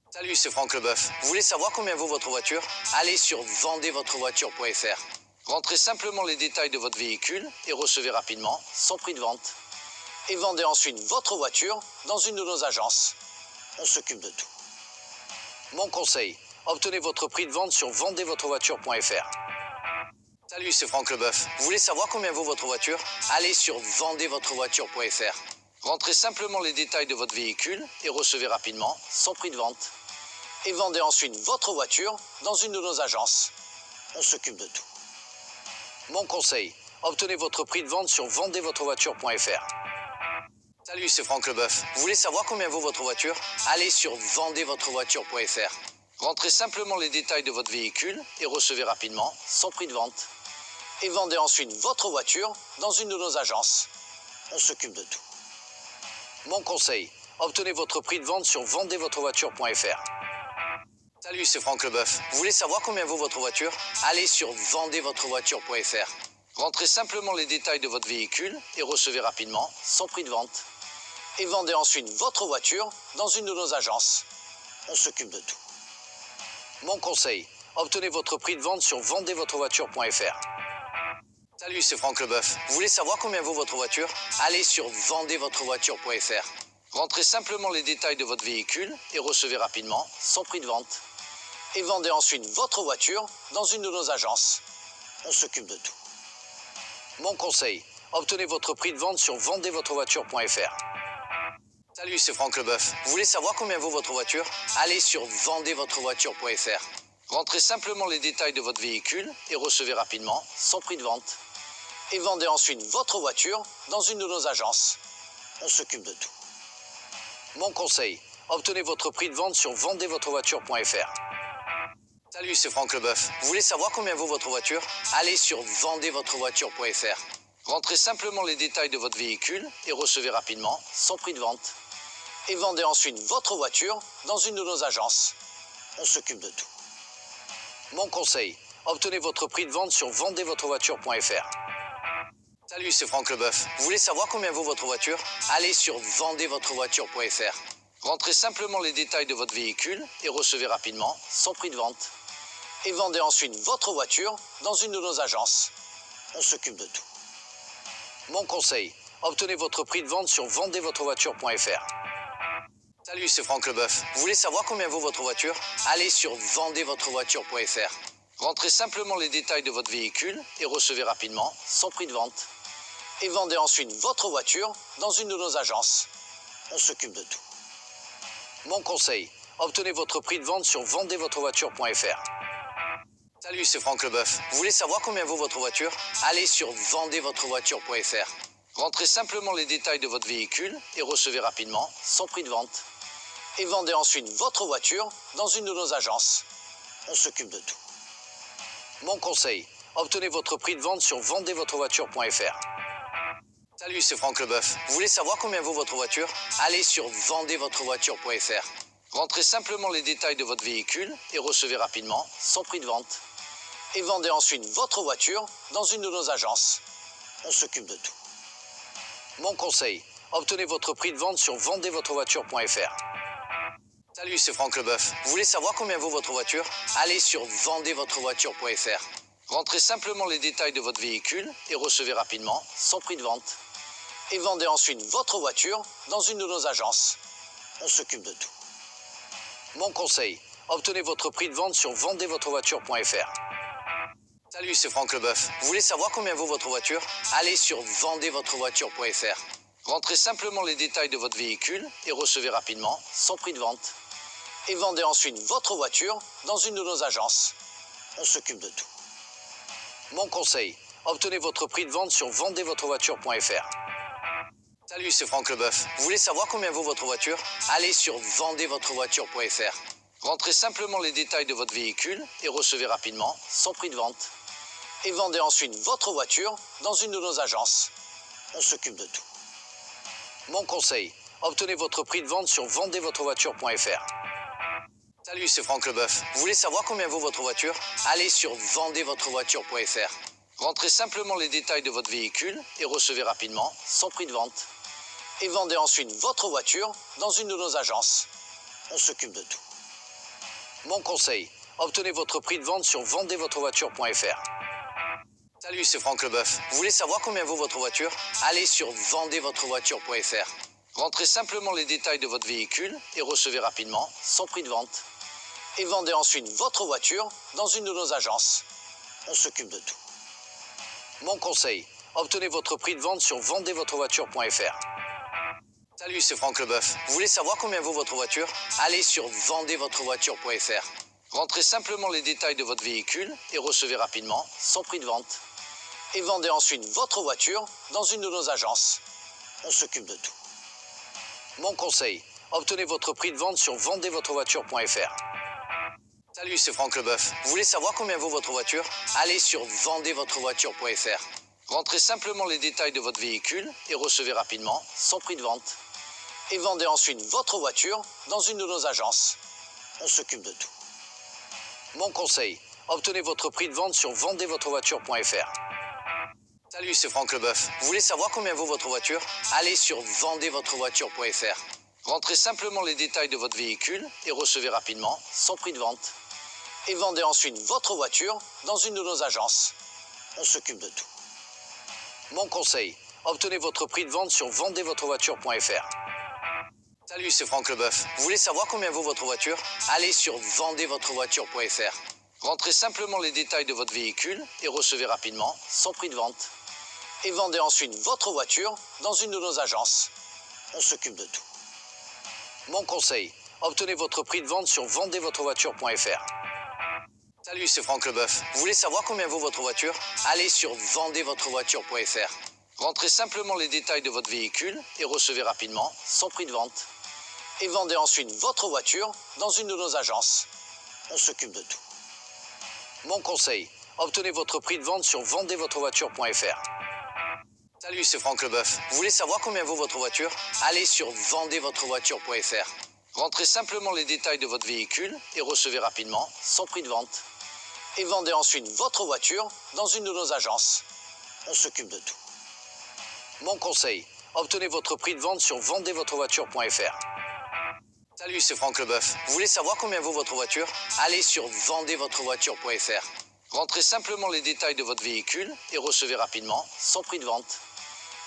Salut, c'est Franck Leboeuf. Vous voulez savoir combien vaut votre voiture? Allez sur vendezvotrevoiture.fr. Rentrez simplement les détails de votre véhicule et recevez rapidement son prix de vente. Et vendez ensuite votre voiture dans une de nos agences. On s'occupe de tout. Mon conseil, obtenez votre prix de vente sur vendezvotrevoiture.fr. Salut, c'est Franck Leboeuf. Vous voulez savoir combien vaut votre voiture? Allez sur vendezvotrevoiture.fr. Rentrez simplement les détails de votre véhicule et recevez rapidement son prix de vente. Et vendez ensuite votre voiture dans une de nos agences. On s'occupe de tout. Mon conseil, obtenez votre prix de vente sur vendezvotrevoiture.fr. Salut, c'est Franck Leboeuf. Vous voulez savoir combien vaut votre voiture? Allez sur vendezvotrevoiture.fr. Rentrez simplement les détails de votre véhicule et recevez rapidement son prix de vente. Et vendez ensuite votre voiture dans une de nos agences. On s'occupe de tout. Mon conseil, obtenez votre prix de vente sur vendezvotrevoiture.fr. Salut, c'est Franck Leboeuf. Vous voulez savoir combien vaut votre voiture? Allez sur vendezvotrevoiture.fr. Rentrez simplement les détails de votre véhicule et recevez rapidement son prix de vente. Et vendez ensuite votre voiture dans une de nos agences. On s'occupe de tout. Mon conseil, obtenez votre prix de vente sur vendezvotrevoiture.fr. Salut, c'est Franck Leboeuf. Vous voulez savoir combien vaut votre voiture? Allez sur vendezvotrevoiture.fr. Rentrez simplement les détails de votre véhicule et recevez rapidement son prix de vente. Et vendez ensuite votre voiture dans une de nos agences. On s'occupe de tout. Mon conseil, obtenez votre prix de vente sur vendezvotrevoiture.fr. Salut, c'est Franck Leboeuf. Vous voulez savoir combien vaut votre voiture? Allez sur vendezvotrevoiture.fr. Rentrez simplement les détails de votre véhicule et recevez rapidement son prix de vente. Et vendez ensuite votre voiture dans une de nos agences. On s'occupe de tout. Mon conseil, obtenez votre prix de vente sur vendezvotrevoiture.fr. Salut, c'est Franck Leboeuf. Vous voulez savoir combien vaut votre voiture? Allez sur vendezvotrevoiture.fr. Rentrez simplement les détails de votre véhicule et recevez rapidement son prix de vente. Et vendez ensuite votre voiture dans une de nos agences. On s'occupe de tout. Mon conseil, obtenez votre prix de vente sur vendezvotrevoiture.fr. Salut, c'est Franck Leboeuf. Vous voulez savoir combien vaut votre voiture? Allez sur vendezvotrevoiture.fr. Rentrez simplement les détails de votre véhicule et recevez rapidement son prix de vente. Et vendez ensuite votre voiture dans une de nos agences. On s'occupe de tout. Mon conseil, obtenez votre prix de vente sur vendezvotrevoiture.fr. Salut, c'est Franck Leboeuf. Vous voulez savoir combien vaut votre voiture? Allez sur vendezvotrevoiture.fr. Rentrez simplement les détails de votre véhicule et recevez rapidement son prix de vente. Et vendez ensuite votre voiture dans une de nos agences. On s'occupe de tout. Mon conseil, obtenez votre prix de vente sur vendezvotrevoiture.fr. Salut, c'est Franck Leboeuf. Vous voulez savoir combien vaut votre voiture? Allez sur vendezvotrevoiture.fr. Rentrez simplement les détails de votre véhicule et recevez rapidement son prix de vente. Et vendez ensuite votre voiture dans une de nos agences. On s'occupe de tout. Mon conseil, obtenez votre prix de vente sur vendezvotrevoiture.fr. Salut, c'est Franck Leboeuf. Vous voulez savoir combien vaut votre voiture? Allez sur vendezvotrevoiture.fr. Rentrez simplement les détails de votre véhicule et recevez rapidement son prix de vente. Et vendez ensuite votre voiture dans une de nos agences. On s'occupe de tout. Mon conseil, obtenez votre prix de vente sur vendezvotrevoiture.fr. Salut, c'est Franck Leboeuf. Vous voulez savoir combien vaut votre voiture? Allez sur vendezvotrevoiture.fr. Rentrez simplement les détails de votre véhicule et recevez rapidement son prix de vente. Et vendez ensuite votre voiture dans une de nos agences. On s'occupe de tout. Mon conseil, obtenez votre prix de vente sur vendezvotrevoiture.fr. Salut, c'est Franck Leboeuf. Vous voulez savoir combien vaut votre voiture? Allez sur vendezvotrevoiture.fr. Rentrez simplement les détails de votre véhicule et recevez rapidement son prix de vente. Et vendez ensuite votre voiture dans une de nos agences. On s'occupe de tout. Mon conseil, obtenez votre prix de vente sur vendezvotrevoiture.fr. Salut, c'est Franck Leboeuf. Vous voulez savoir combien vaut votre voiture? Allez sur vendezvotrevoiture.fr. Rentrez simplement les détails de votre véhicule et recevez rapidement son prix de vente. Et vendez ensuite votre voiture dans une de nos agences. On s'occupe de tout. Mon conseil, obtenez votre prix de vente sur vendezvotrevoiture.fr. Salut, c'est Franck Leboeuf. Vous voulez savoir combien vaut votre voiture? Allez sur vendezvotrevoiture.fr. Rentrez simplement les détails de votre véhicule et recevez rapidement son prix de vente. Et vendez ensuite votre voiture dans une de nos agences. On s'occupe de tout. Mon conseil, obtenez votre prix de vente sur vendezvotrevoiture.fr. Salut, c'est Franck Leboeuf. Vous voulez savoir combien vaut votre voiture? Allez sur vendezvotrevoiture.fr. Rentrez simplement les détails de votre véhicule et recevez rapidement son prix de vente. Et vendez ensuite votre voiture dans une de nos agences. On s'occupe de tout. Mon conseil, obtenez votre prix de vente sur vendezvotrevoiture.fr. Salut, c'est Franck Leboeuf. Vous voulez savoir combien vaut votre voiture? Allez sur vendezvotrevoiture.fr. Rentrez simplement les détails de votre véhicule et recevez rapidement son prix de vente. Et vendez ensuite votre voiture dans une de nos agences. On s'occupe de tout. Mon conseil, obtenez votre prix de vente sur vendezvotrevoiture.fr. Salut, c'est Franck Leboeuf. Vous voulez savoir combien vaut votre voiture? Allez sur vendezvotrevoiture.fr. Rentrez simplement les détails de votre véhicule et recevez rapidement son prix de vente. Et vendez ensuite votre voiture dans une de nos agences. On s'occupe de tout. Mon conseil, obtenez votre prix de vente sur vendezvotrevoiture.fr. Salut, c'est Franck Leboeuf. Vous voulez savoir combien vaut votre voiture? Allez sur vendezvotrevoiture.fr. Rentrez simplement les détails de votre véhicule et recevez rapidement son prix de vente. et vendez ensuite votre voiture dans une de nos agences. On s'occupe de tout. Mon conseil, obtenez votre prix de vente sur vendezvotrevoiture.fr. Salut, c'est Franck Leboeuf. Vous voulez savoir combien vaut votre voiture? Allez sur vendezvotrevoiture.fr. Rentrez simplement les détails de votre véhicule et recevez rapidement son prix de vente. Et vendez ensuite votre voiture dans une de nos agences. On s'occupe de tout. Mon conseil, obtenez votre prix de vente sur vendezvotrevoiture.fr. Salut, c'est Franck Leboeuf. Vous voulez savoir combien vaut votre voiture? Allez sur vendezvotrevoiture.fr. Rentrez simplement les détails de votre véhicule et recevez rapidement son prix de vente. Et vendez ensuite votre voiture dans une de nos agences. On s'occupe de tout. Mon conseil, obtenez votre prix de vente sur vendezvotrevoiture.fr. Salut, c'est Franck Leboeuf. Vous voulez savoir combien vaut votre voiture? Allez sur vendezvotrevoiture.fr. Rentrez simplement les détails de votre véhicule et recevez rapidement son prix de vente. Et vendez ensuite votre voiture dans une de nos agences. On s'occupe de tout. Mon conseil, obtenez votre prix de vente sur vendezvotrevoiture.fr. Salut, c'est Franck Leboeuf. Vous voulez savoir combien vaut votre voiture? Allez sur vendezvotrevoiture.fr. Rentrez simplement les détails de votre véhicule et recevez rapidement son prix de vente.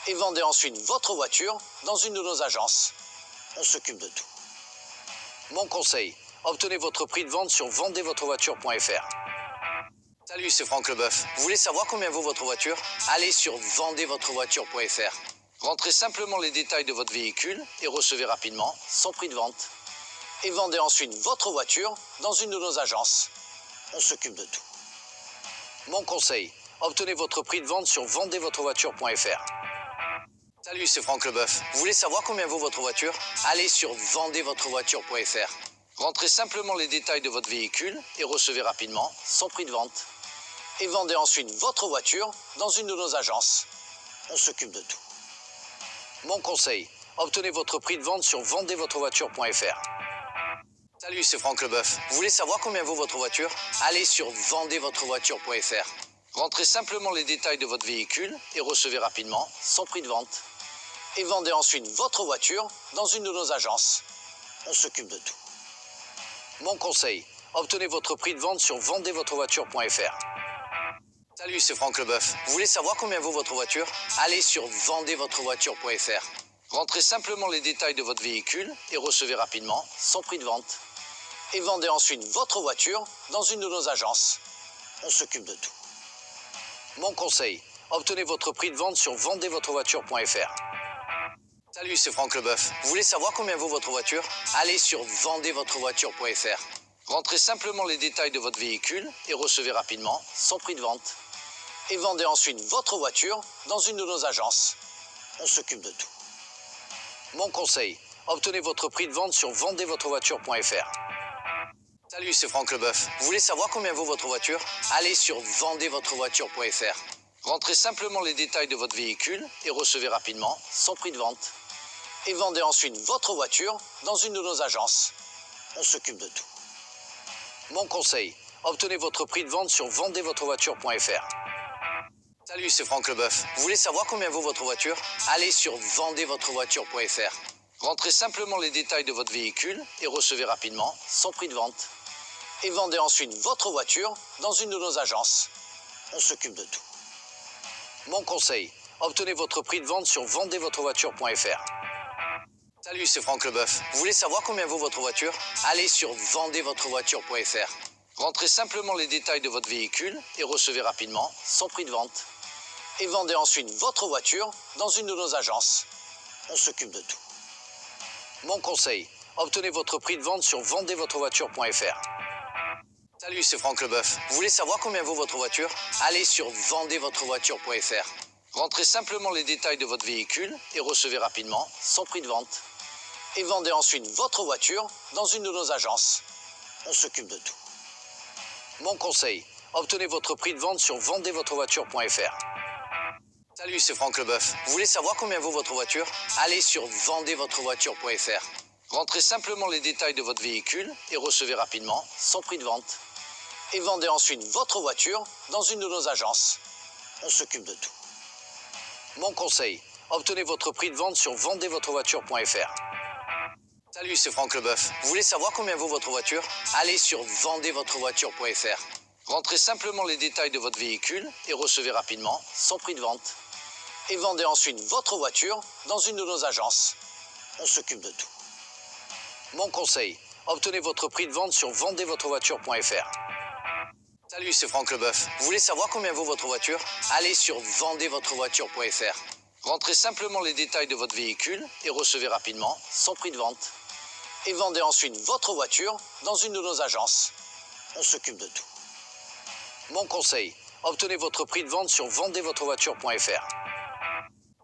Et vendez ensuite votre voiture dans une de nos agences. On s'occupe de tout. Mon conseil, obtenez votre prix de vente sur vendezvotrevoiture.fr. Salut, c'est Franck Leboeuf. Vous voulez savoir combien vaut votre voiture? Allez sur vendezvotrevoiture.fr. Rentrez simplement les détails de votre véhicule et recevez rapidement son prix de vente. Et vendez ensuite votre voiture dans une de nos agences. On s'occupe de tout. Mon conseil, obtenez votre prix de vente sur vendezvotrevoiture.fr. Salut, c'est Franck Leboeuf. Vous voulez savoir combien vaut votre voiture? Allez sur vendezvotrevoiture.fr. Rentrez simplement les détails de votre véhicule et recevez rapidement son prix de vente. Et vendez ensuite votre voiture dans une de nos agences. On s'occupe de tout. Mon conseil, obtenez votre prix de vente sur vendezvotrevoiture.fr. Salut, c'est Franck Leboeuf. Vous voulez savoir combien vaut votre voiture? Allez sur vendezvotrevoiture.fr. Rentrez simplement les détails de votre véhicule et recevez rapidement son prix de vente. Et vendez ensuite votre voiture dans une de nos agences. On s'occupe de tout. Mon conseil, obtenez votre prix de vente sur vendezvotrevoiture.fr. Salut, c'est Franck Leboeuf. Vous voulez savoir combien vaut votre voiture? Allez sur vendezvotrevoiture.fr. Rentrez simplement les détails de votre véhicule et recevez rapidement son prix de vente. Et vendez ensuite votre voiture dans une de nos agences. On s'occupe de tout. Mon conseil, obtenez votre prix de vente sur vendezvotrevoiture.fr. Salut, c'est Franck Leboeuf. Vous voulez savoir combien vaut votre voiture? Allez sur vendezvotrevoiture.fr. Rentrez simplement les détails de votre véhicule et recevez rapidement son prix de vente. Et vendez ensuite votre voiture dans une de nos agences. On s'occupe de tout. Mon conseil, obtenez votre prix de vente sur vendezvotrevoiture.fr. Salut, c'est Franck Leboeuf. Vous voulez savoir combien vaut votre voiture? Allez sur vendezvotrevoiture.fr. Rentrez simplement les détails de votre véhicule et recevez rapidement son prix de vente. Et vendez ensuite votre voiture dans une de nos agences. On s'occupe de tout. Mon conseil, obtenez votre prix de vente sur vendezvotrevoiture.fr. Salut, c'est Franck Leboeuf. Vous voulez savoir combien vaut votre voiture? Allez sur vendezvotrevoiture.fr. Rentrez simplement les détails de votre véhicule et recevez rapidement son prix de vente. Et vendez ensuite votre voiture dans une de nos agences. On s'occupe de tout. Mon conseil, obtenez votre prix de vente sur vendezvotrevoiture.fr. Salut, c'est Franck Leboeuf. Vous voulez savoir combien vaut votre voiture? Allez sur vendezvotrevoiture.fr. Rentrez simplement les détails de votre véhicule et recevez rapidement son prix de vente. Et vendez ensuite votre voiture dans une de nos agences. On s'occupe de tout. Mon conseil, obtenez votre prix de vente sur vendezvotrevoiture.fr. Salut, c'est Franck Leboeuf. Vous voulez savoir combien vaut votre voiture? Allez sur vendezvotrevoiture.fr. Rentrez simplement les détails de votre véhicule et recevez rapidement son prix de vente. Et vendez ensuite votre voiture dans une de nos agences. On s'occupe de tout. Mon conseil, obtenez votre prix de vente sur vendezvotrevoiture.fr. Salut, c'est Franck Leboeuf. Vous voulez savoir combien vaut votre voiture? Allez sur vendezvotrevoiture.fr. Rentrez simplement les détails de votre véhicule et recevez rapidement son prix de vente. Et vendez ensuite votre voiture dans une de nos agences. On s'occupe de tout. Mon conseil, obtenez votre prix de vente sur vendezvotrevoiture.fr. Salut, c'est Franck Leboeuf. Vous voulez savoir combien vaut votre voiture? Allez sur vendezvotrevoiture.fr. Rentrez simplement les détails de votre véhicule et recevez rapidement son prix de vente. Et vendez ensuite votre voiture dans une de nos agences. On s'occupe de tout. Mon conseil, obtenez votre prix de vente sur vendezvotrevoiture.fr. Salut, c'est Franck Leboeuf. Vous voulez savoir combien vaut votre voiture? Allez sur vendezvotrevoiture.fr. Rentrez simplement les détails de votre véhicule et recevez rapidement son prix de vente. Et vendez ensuite votre voiture dans une de nos agences. On s'occupe de tout. Mon conseil, obtenez votre prix de vente sur vendezvotrevoiture.fr.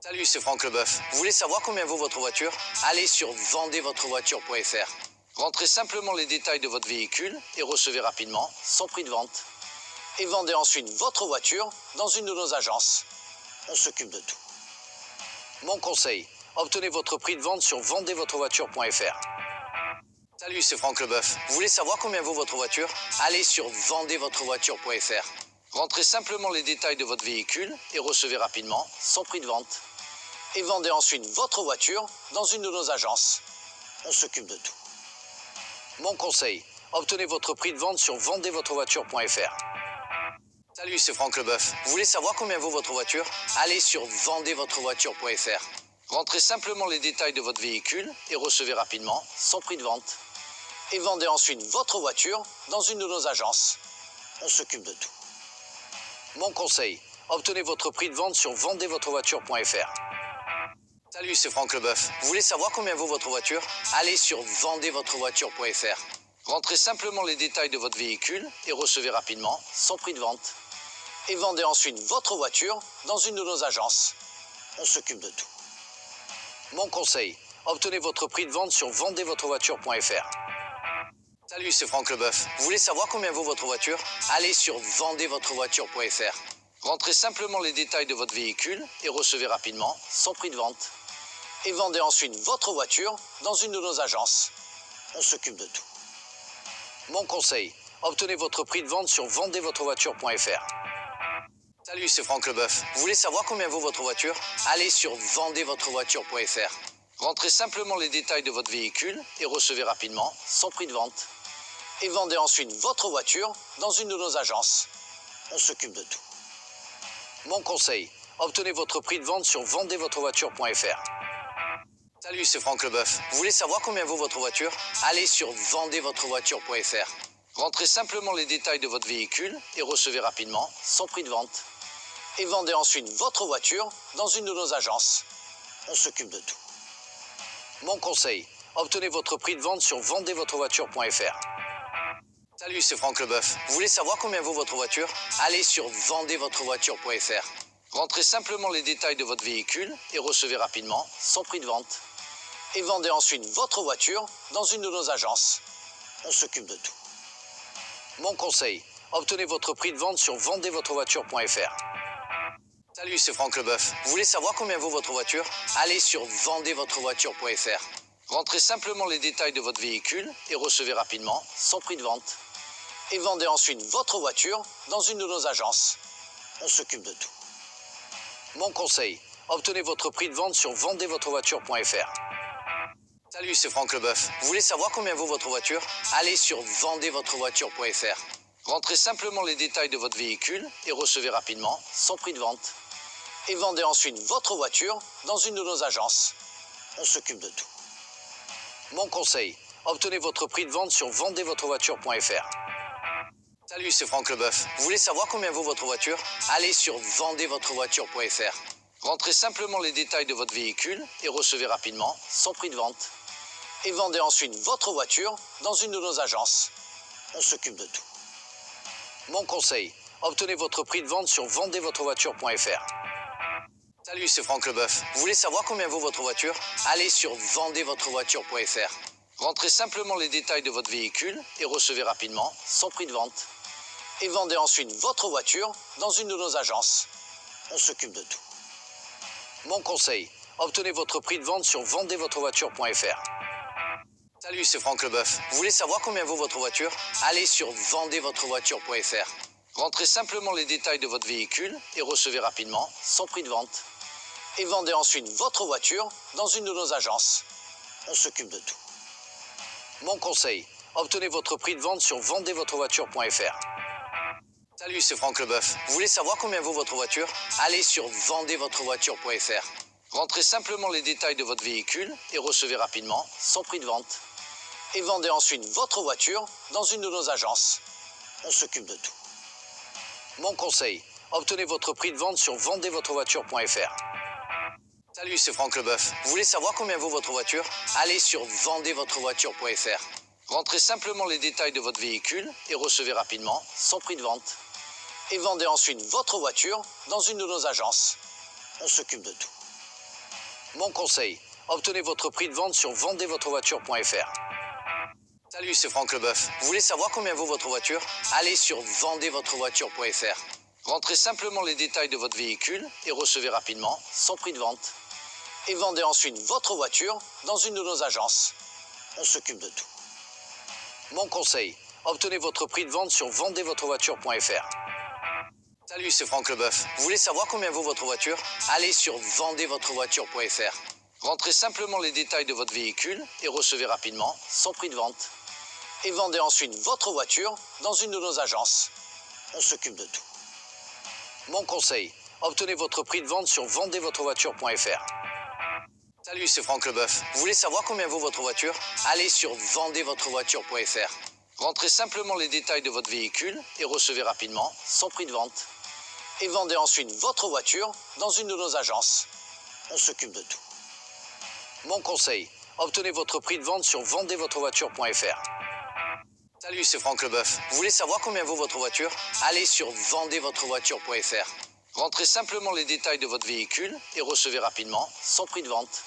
Salut, c'est Franck Leboeuf. Vous voulez savoir combien vaut votre voiture? Allez sur vendezvotrevoiture.fr. Rentrez simplement les détails de votre véhicule et recevez rapidement son prix de vente. Et vendez ensuite votre voiture dans une de nos agences. On s'occupe de tout. Mon conseil, obtenez votre prix de vente sur vendezvotrevoiture.fr. Salut, c'est Franck Leboeuf. Vous voulez savoir combien vaut votre voiture? Allez sur vendezvotrevoiture.fr. Rentrez simplement les détails de votre véhicule et recevez rapidement son prix de vente. Et vendez ensuite votre voiture dans une de nos agences. On s'occupe de tout. Mon conseil, obtenez votre prix de vente sur vendezvotrevoiture.fr. Salut, c'est Franck Leboeuf. Vous voulez savoir combien vaut votre voiture? Allez sur vendezvotrevoiture.fr. Rentrez simplement les détails de votre véhicule et recevez rapidement son prix de vente. Et vendez ensuite votre voiture dans une de nos agences. On s'occupe de tout. Mon conseil, obtenez votre prix de vente sur vendezvotrevoiture.fr. Salut, c'est Franck Leboeuf. Vous voulez savoir combien vaut votre voiture? Allez sur vendezvotrevoiture.fr. Rentrez simplement les détails de votre véhicule et recevez rapidement son prix de vente. Et vendez ensuite votre voiture dans une de nos agences. On s'occupe de tout. Mon conseil, obtenez votre prix de vente sur vendezvotrevoiture.fr. Salut, c'est Franck Leboeuf. Vous voulez savoir combien vaut votre voiture? Allez sur vendezvotrevoiture.fr. Rentrez simplement les détails de votre véhicule et recevez rapidement son prix de vente. Et vendez ensuite votre voiture dans une de nos agences. On s'occupe de tout. Mon conseil, obtenez votre prix de vente sur vendezvotrevoiture.fr. Salut, c'est Franck Leboeuf. Vous voulez savoir combien vaut votre voiture? Allez sur vendezvotrevoiture.fr. Rentrez simplement les détails de votre véhicule et recevez rapidement son prix de vente. Et vendez ensuite votre voiture dans une de nos agences. On s'occupe de tout. Mon conseil, obtenez votre prix de vente sur vendezvotrevoiture.fr. Salut, c'est Franck Leboeuf. Vous voulez savoir combien vaut votre voiture? Allez sur vendezvotrevoiture.fr. Rentrez simplement les détails de votre véhicule et recevez rapidement son prix de vente. Et vendez ensuite votre voiture dans une de nos agences. On s'occupe de tout. Mon conseil, obtenez votre prix de vente sur vendezvotrevoiture.fr. Salut, c'est Franck Leboeuf. Vous voulez savoir combien vaut votre voiture? Allez sur vendezvotrevoiture.fr. Rentrez simplement les détails de votre véhicule et recevez rapidement son prix de vente. Et vendez ensuite votre voiture dans une de nos agences. On s'occupe de tout. Mon conseil, obtenez votre prix de vente sur vendezvotrevoiture.fr. Salut, c'est Franck Leboeuf. Vous voulez savoir combien vaut votre voiture? Allez sur vendezvotrevoiture.fr. Rentrez simplement les détails de votre véhicule et recevez rapidement son prix de vente. Et vendez ensuite votre voiture dans une de nos agences. On s'occupe de tout. Mon conseil, obtenez votre prix de vente sur vendezvotrevoiture.fr. Salut, c'est Franck Leboeuf. Vous voulez savoir combien vaut votre voiture? Allez sur vendezvotrevoiture.fr. Rentrez simplement les détails de votre véhicule et recevez rapidement son prix de vente. Et vendez ensuite votre voiture dans une de nos agences. On s'occupe de tout. Mon conseil, obtenez votre prix de vente sur vendezvotrevoiture.fr. Salut, c'est Franck Leboeuf. Vous voulez savoir combien vaut votre voiture? Allez sur vendezvotrevoiture.fr. Rentrez simplement les détails de votre véhicule et recevez rapidement son prix de vente. Et vendez ensuite votre voiture dans une de nos agences. On s'occupe de tout. Mon conseil, obtenez votre prix de vente sur vendezvotrevoiture.fr. Salut, c'est Franck Leboeuf. Vous voulez savoir combien vaut votre voiture? Allez sur vendezvotrevoiture.fr. Rentrez simplement les détails de votre véhicule et recevez rapidement son prix de vente. Et vendez ensuite votre voiture dans une de nos agences. On s'occupe de tout. Mon conseil, obtenez votre prix de vente sur vendezvotrevoiture.fr. Salut, c'est Franck Leboeuf. Vous voulez savoir combien vaut votre voiture? Allez sur vendezvotrevoiture.fr. Rentrez simplement les détails de votre véhicule et recevez rapidement son prix de vente. Et vendez ensuite votre voiture dans une de nos agences. On s'occupe de tout. Mon conseil, obtenez votre prix de vente sur vendezvotrevoiture.fr. Salut, c'est Franck Leboeuf. Vous voulez savoir combien vaut votre voiture? Allez sur vendezvotrevoiture.fr. Rentrez simplement les détails de votre véhicule et recevez rapidement son prix de vente. Et vendez ensuite votre voiture dans une de nos agences. On s'occupe de tout. Mon conseil, obtenez votre prix de vente sur vendezvotrevoiture.fr. Salut, c'est Franck Leboeuf. Vous voulez savoir combien vaut votre voiture? Allez sur vendezvotrevoiture.fr. Rentrez simplement les détails de votre véhicule et recevez rapidement son prix de vente. Et vendez ensuite votre voiture dans une de nos agences. On s'occupe de tout. Mon conseil, obtenez votre prix de vente sur vendezvotrevoiture.fr. Salut, c'est Franck Leboeuf. Vous voulez savoir combien vaut votre voiture? Allez sur vendezvotrevoiture.fr. Rentrez simplement les détails de votre véhicule et recevez rapidement son prix de vente. Et vendez ensuite votre voiture dans une de nos agences. On s'occupe de tout. Mon conseil, obtenez votre prix de vente sur vendezvotrevoiture.fr. Salut, c'est Franck Leboeuf. Vous voulez savoir combien vaut votre voiture? Allez sur vendezvotrevoiture.fr. Rentrez simplement les détails de votre véhicule et recevez rapidement son prix de vente. Et vendez ensuite votre voiture dans une de nos agences. On s'occupe de tout. Mon conseil, obtenez votre prix de vente sur vendezvotrevoiture.fr. Salut, c'est Franck Leboeuf. Vous voulez savoir combien vaut votre voiture? Allez sur vendezvotrevoiture.fr. Rentrez simplement les détails de votre véhicule et recevez rapidement son prix de vente. Et vendez ensuite votre voiture dans une de nos agences. On s'occupe de tout. Mon conseil, obtenez votre prix de vente sur vendezvotrevoiture.fr. Salut, c'est Franck Leboeuf. Vous voulez savoir combien vaut votre voiture? Allez sur vendezvotrevoiture.fr. Rentrez simplement les détails de votre véhicule et recevez rapidement son prix de vente.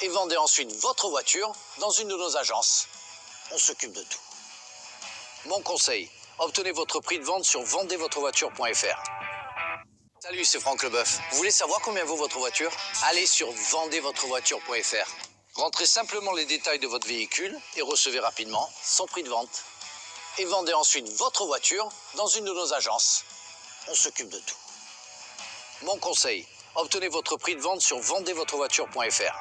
Et vendez ensuite votre voiture dans une de nos agences. On s'occupe de tout. Mon conseil, obtenez votre prix de vente sur vendezvotrevoiture.fr. Salut, c'est Franck Leboeuf. Vous voulez savoir combien vaut votre voiture? Allez sur vendezvotrevoiture.fr. Rentrez simplement les détails de votre véhicule et recevez rapidement son prix de vente. Et vendez ensuite votre voiture dans une de nos agences. On s'occupe de tout. Mon conseil, obtenez votre prix de vente sur vendezvotrevoiture.fr.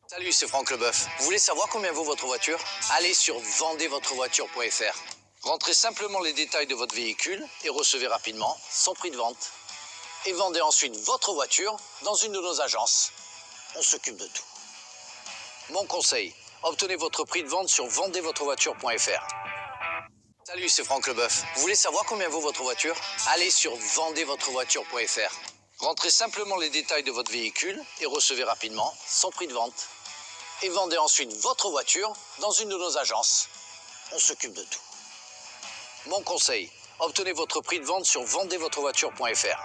Salut, c'est Franck Leboeuf. Vous voulez savoir combien vaut votre voiture? Allez sur vendezvotrevoiture.fr. Rentrez simplement les détails de votre véhicule et recevez rapidement son prix de vente. Et vendez ensuite votre voiture dans une de nos agences. On s'occupe de tout. Mon conseil, obtenez votre prix de vente sur vendezvotrevoiture.fr. Salut, c'est Franck Leboeuf. Vous voulez savoir combien vaut votre voiture? Allez sur vendezvotrevoiture.fr. Rentrez simplement les détails de votre véhicule et recevez rapidement son prix de vente. Et vendez ensuite votre voiture dans une de nos agences. On s'occupe de tout. Mon conseil, obtenez votre prix de vente sur vendezvotrevoiture.fr.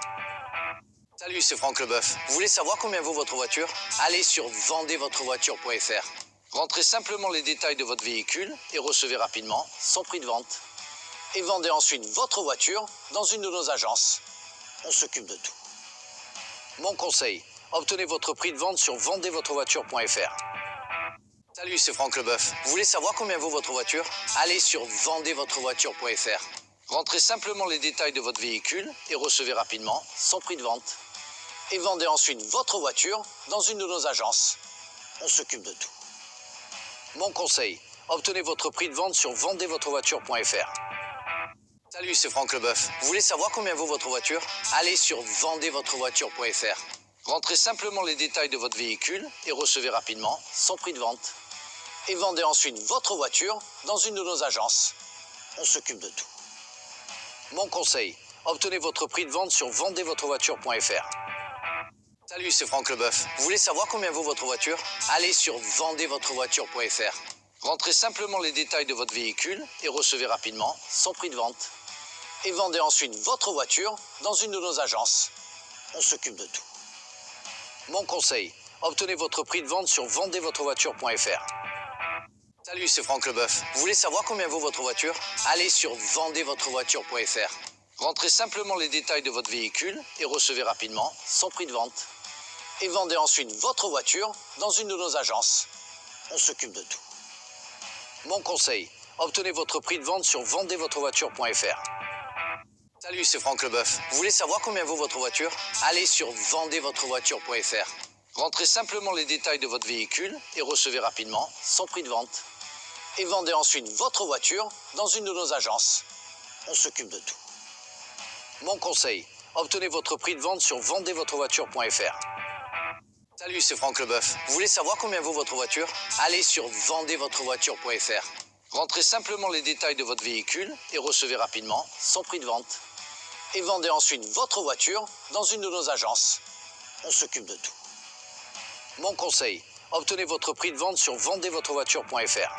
Salut, c'est Franck Leboeuf. Vous voulez savoir combien vaut votre voiture? Allez sur vendezvotrevoiture.fr. Rentrez simplement les détails de votre véhicule et recevez rapidement son prix de vente. Et vendez ensuite votre voiture dans une de nos agences. On s'occupe de tout. Mon conseil, obtenez votre prix de vente sur vendezvotrevoiture.fr. Salut, c'est Franck Leboeuf. Vous voulez savoir combien vaut votre voiture? Allez sur vendezvotrevoiture.fr. Rentrez simplement les détails de votre véhicule et recevez rapidement son prix de vente. Et vendez ensuite votre voiture dans une de nos agences. On s'occupe de tout. Mon conseil, obtenez votre prix de vente sur vendezvotrevoiture.fr. Salut, c'est Franck Leboeuf. Vous voulez savoir combien vaut votre voiture? Allez sur vendezvotrevoiture.fr. Rentrez simplement les détails de votre véhicule et recevez rapidement son prix de vente. Et vendez ensuite votre voiture dans une de nos agences. On s'occupe de tout. Mon conseil, obtenez votre prix de vente sur vendezvotrevoiture.fr. Salut, c'est Franck Leboeuf. Vous voulez savoir combien vaut votre voiture? Allez sur vendezvotrevoiture.fr. Rentrez simplement les détails de votre véhicule et recevez rapidement son prix de vente. Et vendez ensuite votre voiture dans une de nos agences. On s'occupe de tout. Mon conseil, obtenez votre prix de vente sur vendezvotrevoiture.fr. Salut, c'est Franck Leboeuf. Vous voulez savoir combien vaut votre voiture? Allez sur vendezvotrevoiture.fr. Rentrez simplement les détails de votre véhicule et recevez rapidement son prix de vente. Et vendez ensuite votre voiture dans une de nos agences. On s'occupe de tout. Mon conseil, obtenez votre prix de vente sur vendezvotrevoiture.fr. Salut, c'est Franck Leboeuf. Vous voulez savoir combien vaut votre voiture? Allez sur vendezvotrevoiture.fr. Rentrez simplement les détails de votre véhicule et recevez rapidement son prix de vente. et vendez ensuite votre voiture dans une de nos agences. On s'occupe de tout. Mon conseil, obtenez votre prix de vente sur vendezvotrevoiture.fr. Salut, c'est Franck Leboeuf. Vous voulez savoir combien vaut votre voiture? Allez sur vendezvotrevoiture.fr. Rentrez simplement les détails de votre véhicule et recevez rapidement son prix de vente. Et vendez ensuite votre voiture dans une de nos agences. On s'occupe de tout. Mon conseil, obtenez votre prix de vente sur vendezvotrevoiture.fr.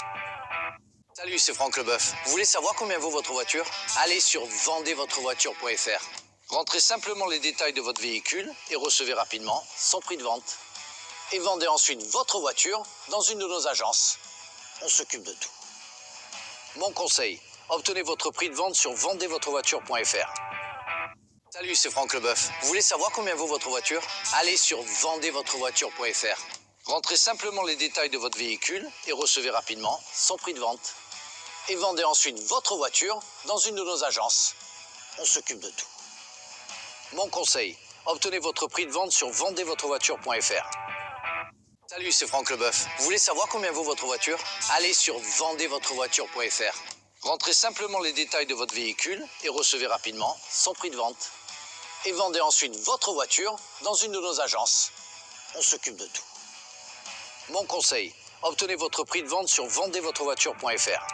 Salut, c'est Franck Leboeuf. Vous voulez savoir combien vaut votre voiture? Allez sur vendezvotrevoiture.fr. Rentrez simplement les détails de votre véhicule et recevez rapidement son prix de vente. Et vendez ensuite votre voiture dans une de nos agences. On s'occupe de tout. Mon conseil, obtenez votre prix de vente sur vendezvotrevoiture.fr. Salut, c'est Franck Leboeuf. Vous voulez savoir combien vaut votre voiture? Allez sur vendezvotrevoiture.fr. Rentrez simplement les détails de votre véhicule et recevez rapidement son prix de vente. Et vendez ensuite votre voiture dans une de nos agences. On s'occupe de tout. Mon conseil, obtenez votre prix de vente sur vendezvotrevoiture.fr. Salut, c'est Franck Leboeuf. Vous voulez savoir combien vaut votre voiture? Allez sur vendezvotrevoiture.fr. Rentrez simplement les détails de votre véhicule et recevez rapidement son prix de vente. Et vendez ensuite votre voiture dans une de nos agences. On s'occupe de tout. Mon conseil, obtenez votre prix de vente sur vendezvotrevoiture.fr.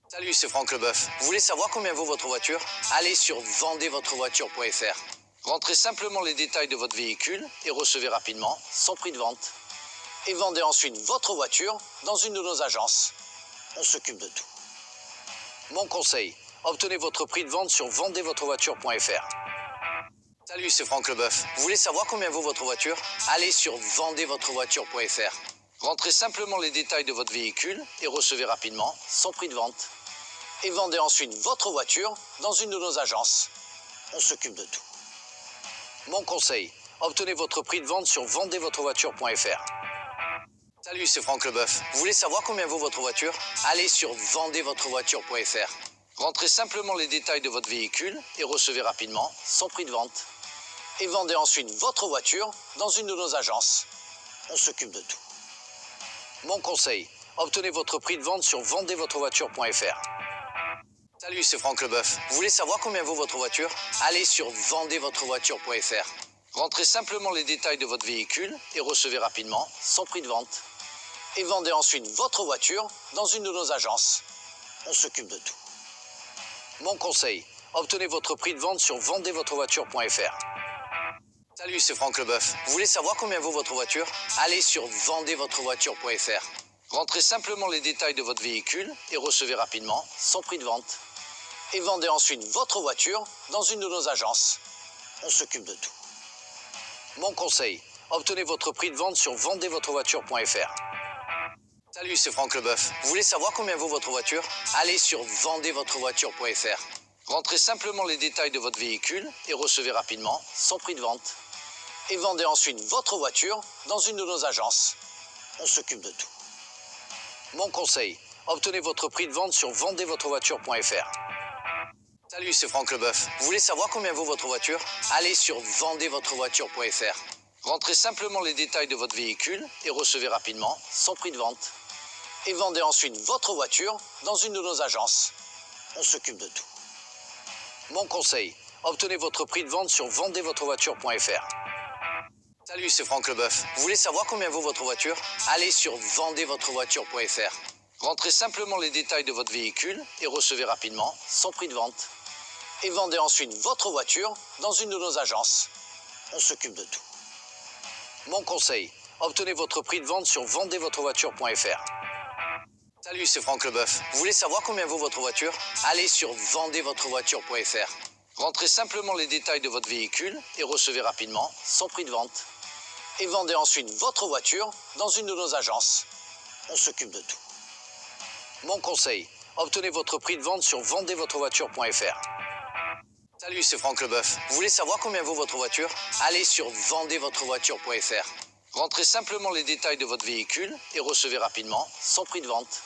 Salut, c'est Franck Leboeuf. Vous voulez savoir combien vaut votre voiture? Allez sur vendezvotrevoiture.fr. Rentrez simplement les détails de votre véhicule et recevez rapidement son prix de vente. Et vendez ensuite votre voiture dans une de nos agences. On s'occupe de tout. Mon conseil, obtenez votre prix de vente sur vendezvotrevoiture.fr. Salut, c'est Franck Leboeuf. Vous voulez savoir combien vaut votre voiture? Allez sur vendezvotrevoiture.fr. Rentrez simplement les détails de votre véhicule et recevez rapidement son prix de vente. Et vendez ensuite votre voiture dans une de nos agences. On s'occupe de tout. Mon conseil, obtenez votre prix de vente sur vendezvotrevoiture.fr. Salut, c'est Franck Leboeuf. Vous voulez savoir combien vaut votre voiture? Allez sur vendezvotrevoiture.fr. Rentrez simplement les détails de votre véhicule et recevez rapidement son prix de vente. Et vendez ensuite votre voiture dans une de nos agences. On s'occupe de tout. Mon conseil, obtenez votre prix de vente sur vendezvotrevoiture.fr. Salut, c'est Franck Leboeuf. Vous voulez savoir combien vaut votre voiture? Allez sur vendezvotrevoiture.fr. Rentrez simplement les détails de votre véhicule et recevez rapidement son prix de vente. Et vendez ensuite votre voiture dans une de nos agences. On s'occupe de tout. Mon conseil, obtenez votre prix de vente sur vendezvotrevoiture.fr. Salut, c'est Franck Leboeuf. Vous voulez savoir combien vaut votre voiture? Allez sur vendezvotrevoiture.fr. Rentrez simplement les détails de votre véhicule et recevez rapidement son prix de vente. Et vendez ensuite votre voiture dans une de nos agences. On s'occupe de tout. Mon conseil, obtenez votre prix de vente sur vendezvotrevoiture.fr. Salut, c'est Franck Leboeuf. Vous voulez savoir combien vaut votre voiture? Allez sur vendezvotrevoiture.fr. Rentrez simplement les détails de votre véhicule et recevez rapidement son prix de vente. Et vendez ensuite votre voiture dans une de nos agences. On s'occupe de tout. Mon conseil, obtenez votre prix de vente sur vendezvotrevoiture.fr. Salut, c'est Franck Leboeuf. Vous voulez savoir combien vaut votre voiture? Allez sur vendezvotrevoiture.fr. Rentrez simplement les détails de votre véhicule et recevez rapidement son prix de vente. Et vendez ensuite votre voiture dans une de nos agences. On s'occupe de tout. Mon conseil, obtenez votre prix de vente sur vendezvotrevoiture.fr. Salut, c'est Franck Leboeuf. Vous voulez savoir combien vaut votre voiture? Allez sur vendezvotrevoiture.fr. Rentrez simplement les détails de votre véhicule et recevez rapidement son prix de vente. Et vendez ensuite votre voiture dans une de nos agences. On s'occupe de tout. Mon conseil, obtenez votre prix de vente sur vendezvotrevoiture.fr. Salut, c'est Franck Leboeuf. Vous voulez savoir combien vaut votre voiture? Allez sur vendezvotrevoiture.fr. Rentrez simplement les détails de votre véhicule et recevez rapidement son prix de vente. Et vendez ensuite votre voiture dans une de nos agences. On s'occupe de tout. Mon conseil, obtenez votre prix de vente sur vendezvotrevoiture.fr. Salut, c'est Franck Leboeuf. Vous voulez savoir combien vaut votre voiture? Allez sur vendezvotrevoiture.fr. Rentrez simplement les détails de votre véhicule et recevez rapidement son prix de vente.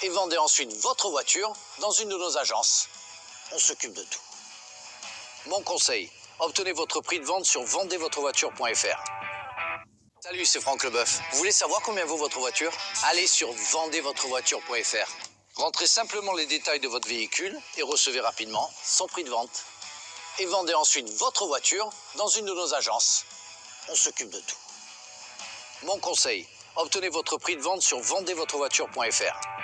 Et vendez ensuite votre voiture dans une de nos agences. On s'occupe de tout. Mon conseil, obtenez votre prix de vente sur vendezvotrevoiture.fr. Salut, c'est Franck Leboeuf. Vous voulez savoir combien vaut votre voiture? Allez sur vendezvotrevoiture.fr. Rentrez simplement les détails de votre véhicule et recevez rapidement son prix de vente. Et vendez ensuite votre voiture dans une de nos agences. On s'occupe de tout. Mon conseil, obtenez votre prix de vente sur vendezvotrevoiture.fr.